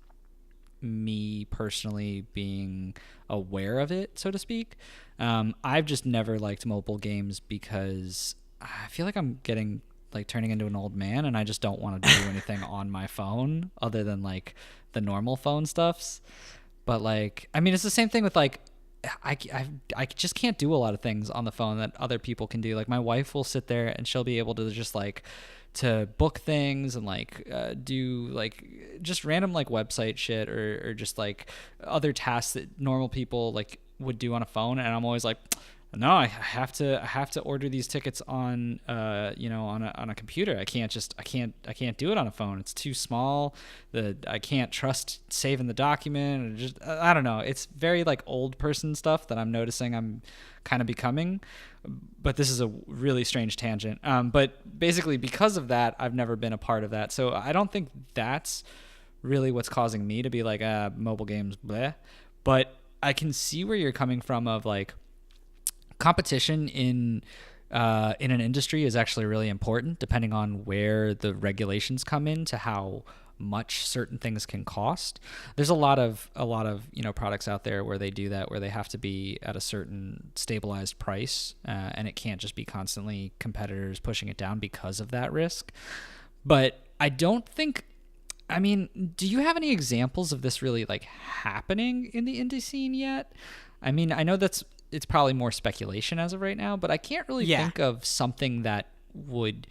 me personally being aware of it, so to speak. I've just never liked mobile games because I feel like I'm turning into an old man, and I just don't want to do anything on my phone other than like the normal phone stuffs. But like, I mean, it's the same thing with like, I just can't do a lot of things on the phone that other people can do. Like my wife will sit there and she'll be able to just like to book things and like do like just random like website shit or just like other tasks that normal people like would do on a phone. And I'm always like, no, I have to order these tickets on on a computer. I can't do it on a phone. It's too small. I can't trust saving the document. I don't know. It's very like old person stuff that I'm noticing I'm kind of becoming. But this is a really strange tangent. But basically because of that, I've never been a part of that. So I don't think that's really what's causing me to be like mobile games, bleh. But I can see where you're coming from of like, competition in an industry is actually really important, depending on where the regulations come in to how much certain things can cost. There's a lot of products out there where they do that, where they have to be at a certain stabilized price, and it can't just be constantly competitors pushing it down because of that risk. But I don't think. I mean, do you have any examples of this really like happening in the indie scene yet? I mean, I know it's probably more speculation as of right now, but I can't really think of something that would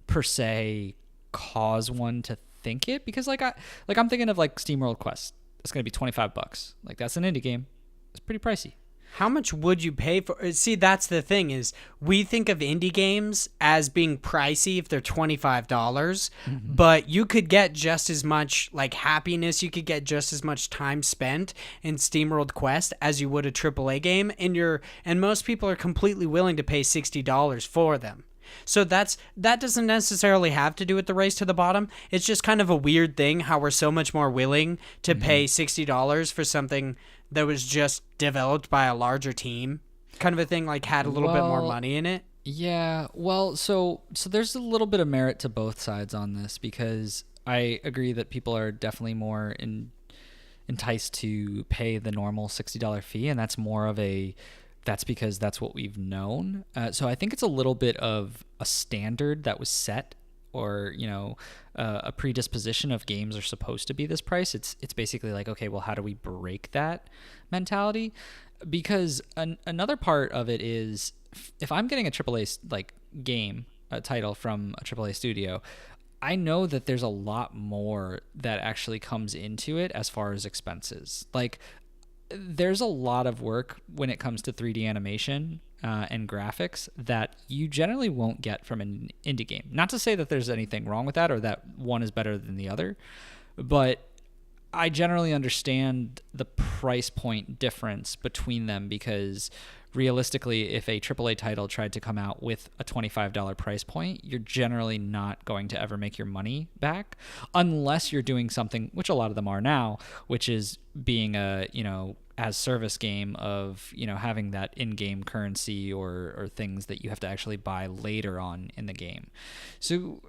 per se cause one to think it, because I'm thinking of like SteamWorld Quest. It's going to be $25. Like that's an indie game. It's pretty pricey. How much would you pay for? See, that's the thing, is we think of indie games as being pricey if they're $25, but you could get just as much like happiness, you could get just as much time spent in SteamWorld Quest as you would a AAA game, and most people are completely willing to pay $60 for them. So that doesn't necessarily have to do with the race to the bottom. It's just kind of a weird thing how we're so much more willing to pay $60 for something that was just developed by a larger team, kind of a thing, like had a little bit more money in it. Yeah, well, so there's a little bit of merit to both sides on this, because I agree that people are definitely more enticed to pay the normal $60 fee, and that's because that's what we've known. So I think it's a little bit of a standard that was set, or a predisposition of games are supposed to be this price. It's basically like, okay, well, how do we break that mentality? Because another part of it is, if I'm getting a AAA like game, a title from a AAA studio, I know that there's a lot more that actually comes into it as far as expenses. Like, there's a lot of work when it comes to 3D animation and graphics that you generally won't get from an indie game. Not to say that there's anything wrong with that, or that one is better than the other, but I generally understand the price point difference between them, because realistically, if a AAA title tried to come out with a $25 price point, you're generally not going to ever make your money back, unless you're doing something, which a lot of them are now, which is being a, as service game of, having that in-game currency or things that you have to actually buy later on in the game. So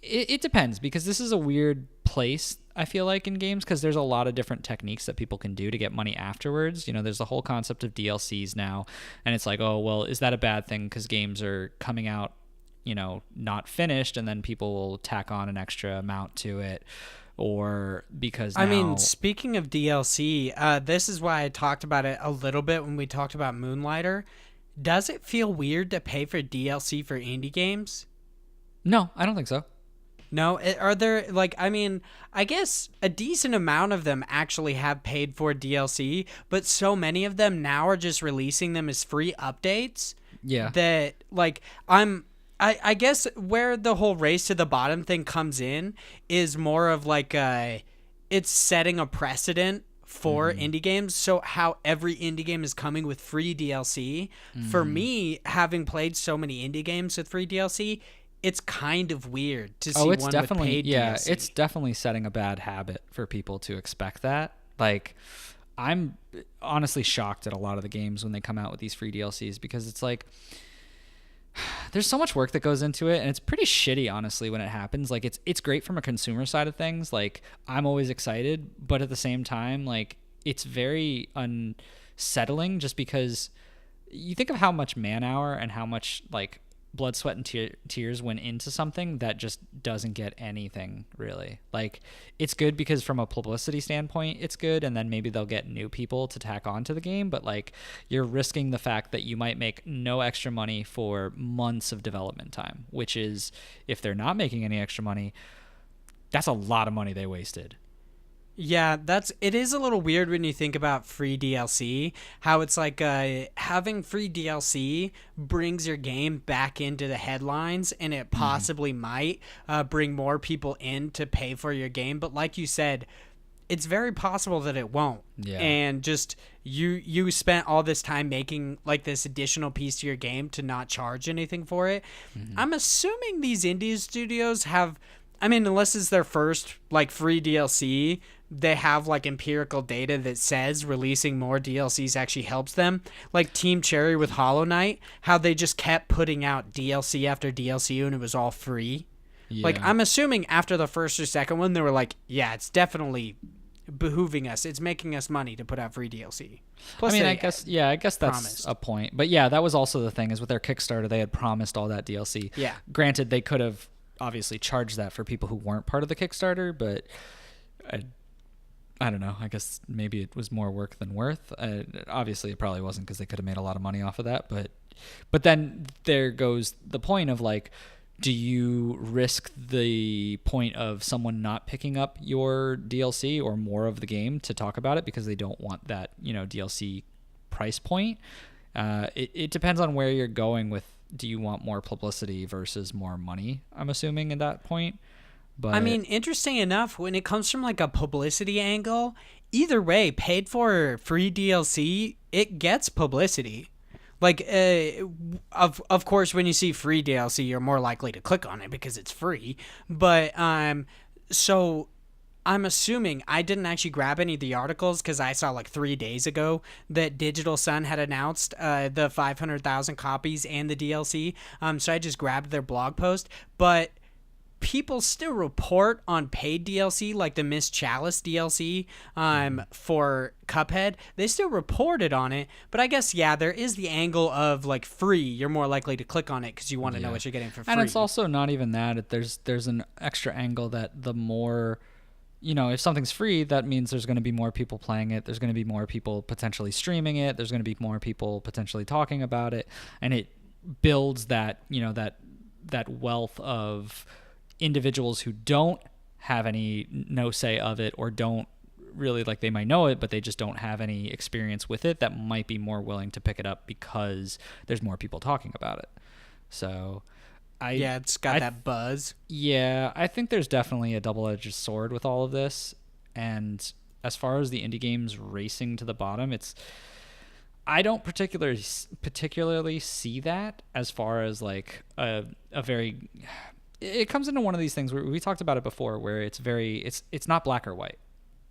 it depends, because this is a weird place, I feel like, in games, because there's a lot of different techniques that people can do to get money afterwards. There's the whole concept of DLCs now, and it's like, oh, well, is that a bad thing because games are coming out, not finished, and then people will tack on an extra amount to it, or because I mean, speaking of DLC, this is why I talked about it a little bit when we talked about Moonlighter. Does it feel weird to pay for DLC for indie games? No, I don't think so. No? Are there, I guess a decent amount of them actually have paid for DLC, but so many of them now are just releasing them as free updates. Yeah. That, I guess where the whole race to the bottom thing comes in is more of it's setting a precedent for indie games. So how every indie game is coming with free DLC. For me, having played so many indie games with free DLC, it's kind of weird to see one with paid DLC. It's definitely setting a bad habit for people to expect that. I'm honestly shocked at a lot of the games when they come out with these free DLCs, because it's there's so much work that goes into it, and it's pretty shitty, honestly, when it happens. It's great from a consumer side of things. I'm always excited, but at the same time, it's very unsettling, just because you think of how much man-hour and how much blood, sweat, and tears went into something that just doesn't get anything, really. It's good because from a publicity standpoint, it's good, and then maybe they'll get new people to tack on to the game, but you're risking the fact that you might make no extra money for months of development time, which is, if they're not making any extra money, that's a lot of money they wasted. Yeah, it is a little weird when you think about free DLC, how it's having free DLC brings your game back into the headlines, and it possibly might bring more people in to pay for your game. But like you said, it's very possible that it won't. Yeah. And just you spent all this time making this additional piece to your game to not charge anything for it. I'm assuming these indie studios have, unless it's their first free DLC, they have empirical data that says releasing more DLCs actually helps them. Team Cherry with Hollow Knight, how they just kept putting out DLC after DLC and it was all free. Yeah. I'm assuming after the first or second one, they were yeah, it's definitely behooving us. It's making us money to put out free DLC. Plus I guess that's promised a point. But yeah, that was also the thing, is with their Kickstarter, they had promised all that DLC. Yeah. Granted, they could have obviously charged that for people who weren't part of the Kickstarter, but I don't know. I guess maybe it was more work than worth. Obviously, it probably wasn't, because they could have made a lot of money off of that. But then there goes the point of do you risk the point of someone not picking up your DLC or more of the game to talk about it because they don't want that DLC price point? It depends on where you're going with. Do you want more publicity versus more money? I'm assuming at that point. But interesting enough, when it comes from a publicity angle, either way, paid for free DLC, it gets publicity. Of course, when you see free DLC, you're more likely to click on it because it's free. But so I'm assuming, I didn't actually grab any of the articles because I saw 3 days ago that Digital Sun had announced the 500,000 copies and the DLC. So I just grabbed their blog post, but people still report on paid DLC, like the Miss Chalice DLC for Cuphead. They still reported on it, but I guess, there is the angle of free. You're more likely to click on it because you want to know what you're getting for free. And it's also not even that. There's an extra angle that the more, if something's free, that means there's going to be more people playing it. There's going to be more people potentially streaming it. There's going to be more people potentially talking about it. And it builds that, that wealth of individuals who don't have no say of it, or don't really, they might know it, but they just don't have any experience with it, that might be more willing to pick it up because there's more people talking about it. So it's got that buzz. Yeah, I think there's definitely a double-edged sword with all of this. And as far as the indie games racing to the bottom, I don't particularly see that as far as a very. It comes into one of these things where we talked about it before, where it's not black or white.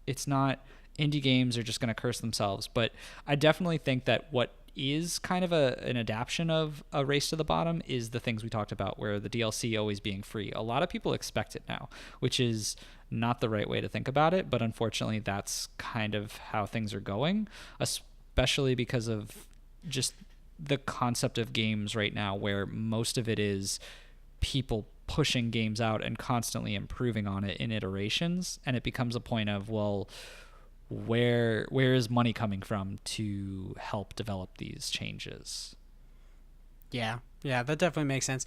It's not indie games are just going to curse themselves. But I definitely think that what is kind of an adaptation of a race to the bottom is the things we talked about, where the DLC always being free. A lot of people expect it now, which is not the right way to think about it. But unfortunately, that's kind of how things are going, especially because of just the concept of games right now, where most of it is people pushing games out and constantly improving on it in iterations, and it becomes a point of, well, where is money coming from to help develop these changes? Yeah, that definitely makes sense.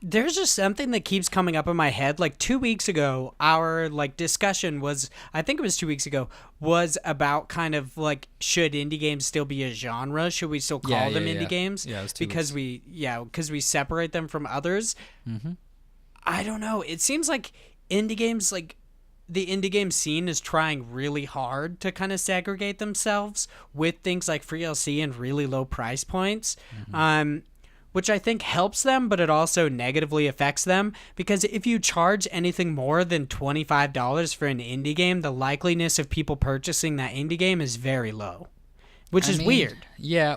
There's just something that keeps coming up in my head. Like 2 weeks ago, our discussion was, I think it was 2 weeks ago, was about kind of like, should indie games still be a genre? Should we still call them indie games? Yeah, it was 2 because weeks. because we separate them from others. Mm-hmm. I don't know. It seems like indie games, the indie game scene is trying really hard to kind of segregate themselves with things like free LC and really low price points. Mm-hmm. Which I think helps them, but it also negatively affects them, because if you charge anything more than $25 for an indie game, the likeliness of people purchasing that indie game is very low, which is weird. Yeah,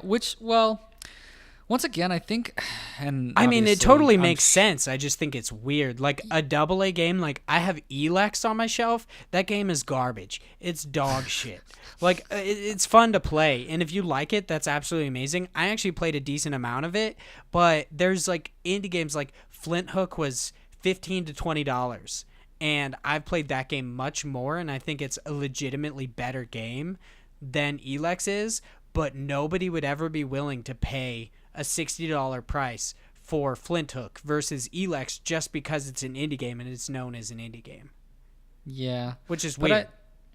once again, I think, and I mean, it totally makes sense. I just think it's weird. Like a AA game, like I have Elex on my shelf. That game is garbage. It's dog shit. Like it's fun to play, and if you like it, that's absolutely amazing. I actually played a decent amount of it, but there's like indie games like Flint Hook was $15 to $20, and I've played that game much more, and I think it's a legitimately better game than Elex is. But nobody would ever be willing to pay a $60 price for Flint Hook versus Elex just because it's an indie game and it's known as an indie game. Yeah. Which is weird.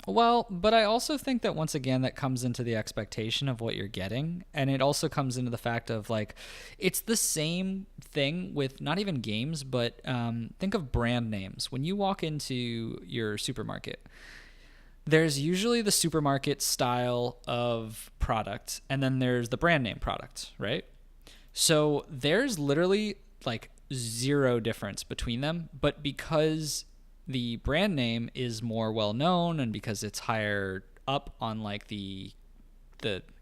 But I also think that once again, that comes into the expectation of what you're getting. And it also comes into the fact of like, it's the same thing with not even games, but think of brand names. When you walk into your supermarket, there's usually the supermarket style of product, and then there's the brand name product, right? So there's literally like zero difference between them, but because the brand name is more well known and because it's higher up on like the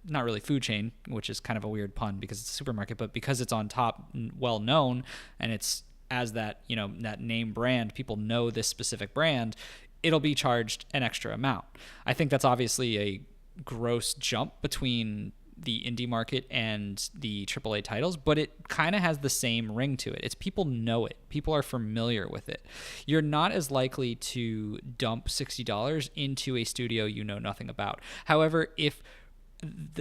not really food chain, which is kind of a weird pun because it's a supermarket, but because it's on top, well known, and it's as that, that name brand, people know this specific brand, it'll be charged an extra amount. I think that's obviously a gross jump between the indie market and the AAA titles, but it kind of has the same ring to it. It's people know it. People are familiar with it. You're not as likely to dump $60 into a studio you know nothing about. However, if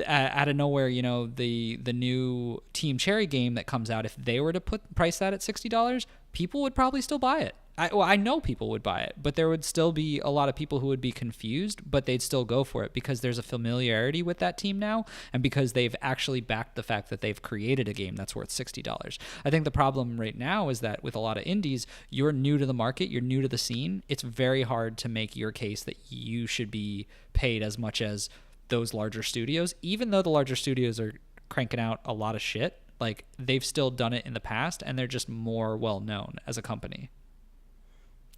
out of nowhere, the new Team Cherry game that comes out, if they were to price that at $60, people would probably still buy it. I know people would buy it, but there would still be a lot of people who would be confused, but they'd still go for it because there's a familiarity with that team now, and because they've actually backed the fact that they've created a game that's worth $60. I think the problem right now is that with a lot of indies, you're new to the market, you're new to the scene. It's very hard to make your case that you should be paid as much as those larger studios, even though the larger studios are cranking out a lot of shit. Like, they've still done it in the past, and they're just more well known as a company.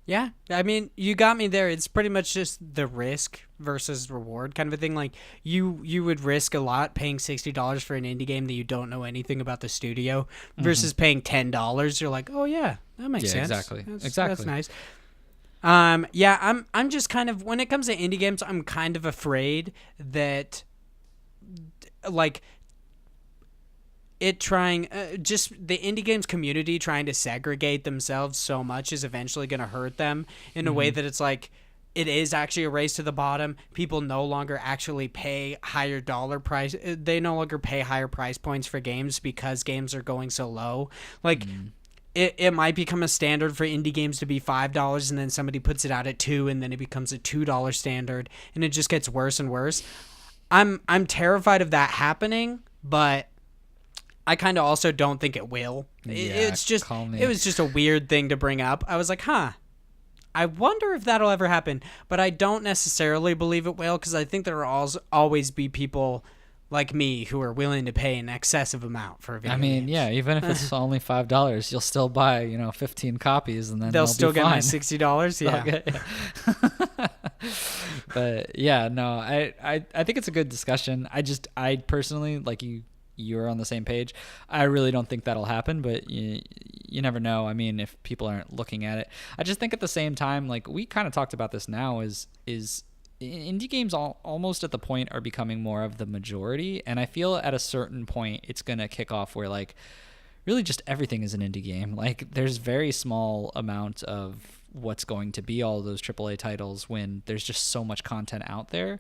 Yeah, I mean, you got me there. It's pretty much just the risk versus reward kind of a thing. Like, you would risk a lot paying $60 for an indie game that you don't know anything about the studio versus paying $10. You're like, oh yeah, that makes sense. Exactly. That's nice. I'm just kind of, when it comes to indie games, I'm kind of afraid that, like, just the indie games community trying to segregate themselves so much is eventually going to hurt them in a way that it's like, it is actually a race to the bottom. People no longer actually pay higher dollar price. They no longer pay higher price points for games because games are going so low. Like, it might become a standard for indie games to be $5, and then somebody puts it out at $2, and then it becomes a $2 standard, and it just gets worse and worse. I'm terrified of that happening, but I kind of also don't think it will. It was just a weird thing to bring up. I was like, I wonder if that'll ever happen, but I don't necessarily believe it will, because I think there will always be people like me who are willing to pay an excessive amount for a video games. Yeah, even if it's only $5, you'll still buy 15 copies, and then they'll still be get fine. my $60. Yeah. But yeah, no, I think it's a good discussion. I personally, like you're on the same page. I really don't think that'll happen, but you never know. I mean, if people aren't looking at it, I just think at the same time, like we kind of talked about this now, is indie games almost at the point are becoming more of the majority, and I feel at a certain point it's gonna kick off where like really just everything is an indie game. Like, there's very small amount of what's going to be all of those AAA titles when there's just so much content out there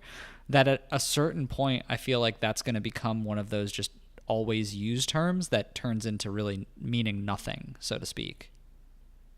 that at a certain point, I feel like that's going to become one of those just always used terms that turns into really meaning nothing, so to speak.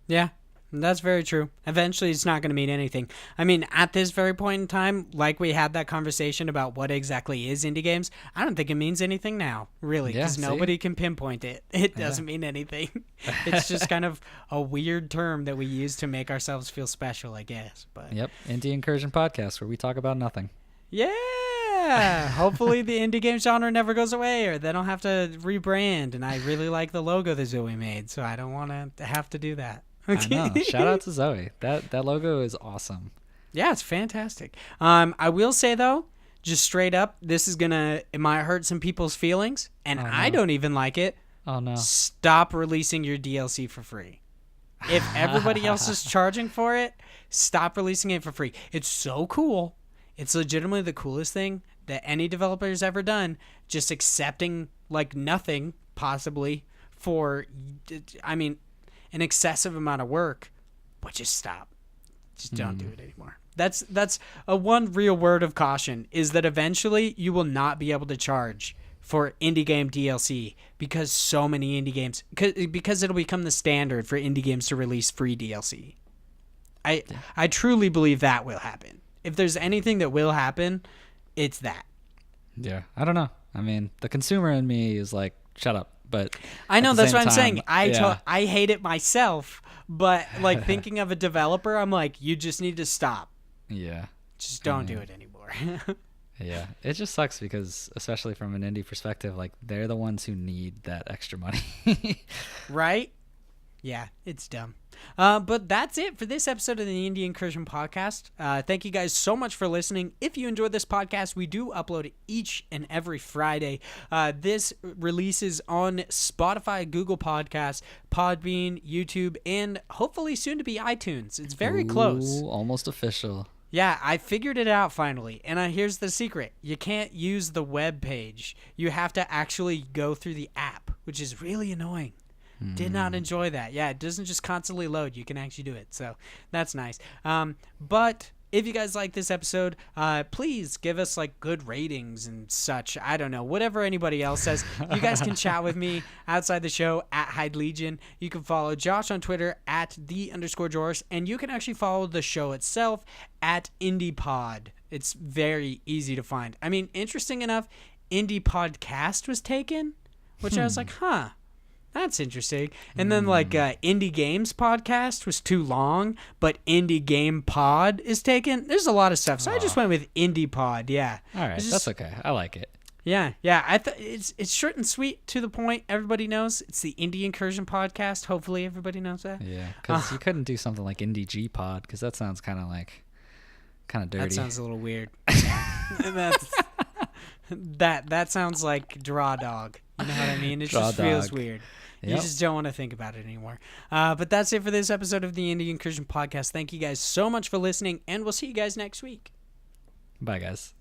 Yeah, that's very true. Eventually, it's not going to mean anything. I mean, at this very point in time, like we had that conversation about what exactly is indie games, I don't think it means anything now, really, because nobody can pinpoint it. It doesn't mean anything. It's just kind of a weird term that we use to make ourselves feel special, I guess. But Yep, Indie Incursion Podcast, where we talk about nothing. Yeah, hopefully the indie game genre never goes away, or they don't have to rebrand. And I really like the logo that Zoe made, so I don't want to have to do that. Okay. I know. Shout out to Zoe. That logo is awesome. Yeah, it's fantastic. I will say though, just straight up, it might hurt some people's feelings, and I don't even like it. Oh no! Stop releasing your DLC for free. If everybody else is charging for it, stop releasing it for free. It's so cool. It's legitimately the coolest thing that any developer has ever done, just accepting like nothing possibly for, I mean, an excessive amount of work, but just stop. Just don't do it anymore. That's a one real word of caution, is that eventually you will not be able to charge for indie game DLC because so many indie games, because it'll become the standard for indie games to release free DLC. I truly believe that will happen. If there's anything that will happen, it's that. Yeah, I don't know. I mean, the consumer in me is like, shut up. But I know, that's what I'm saying. I hate it myself, but like thinking of a developer, I'm like, you just need to stop. Yeah. Just don't do it anymore. Yeah, it just sucks because, especially from an indie perspective, like they're the ones who need that extra money. Right? Yeah, it's dumb. But that's it for this episode of the Indie Incursion Podcast. Thank you guys so much for listening. If you enjoyed this podcast, we do upload each and every Friday. This releases on Spotify, Google Podcasts, Podbean, YouTube, and hopefully soon to be iTunes. It's very close. Almost official. Yeah, I figured it out finally. And here's the secret. You can't use the web page. You have to actually go through the app, which is really annoying. Did not enjoy that. Yeah, it doesn't just constantly load. You can actually do it. So that's nice. But if you guys like this episode, please give us like good ratings and such. I don't know. Whatever anybody else says. You guys can chat with me outside the show at Hyde Legion. You can follow Josh on Twitter at @the_Joris. And you can actually follow the show itself at IndiePod. It's very easy to find. I mean, interesting enough, Indie Podcast was taken, which I was like, huh. That's interesting. And then like Indie Games Podcast was too long, but Indie Game Pod is taken. There's a lot of stuff. So I just went with Indie Pod. Yeah. All right. That's okay. I like it. Yeah. It's short and sweet, to the point. Everybody knows it's the Indie Incursion Podcast. Hopefully everybody knows that. Yeah. Because you couldn't do something like Indie G Pod, because that sounds kind of dirty. That sounds a little weird. That sounds like Drawdog. You know what I mean? It just feels weird. You just don't want to think about it anymore. But that's it for this episode of the Indie Incursion Podcast. Thank you guys so much for listening, and we'll see you guys next week. Bye, guys.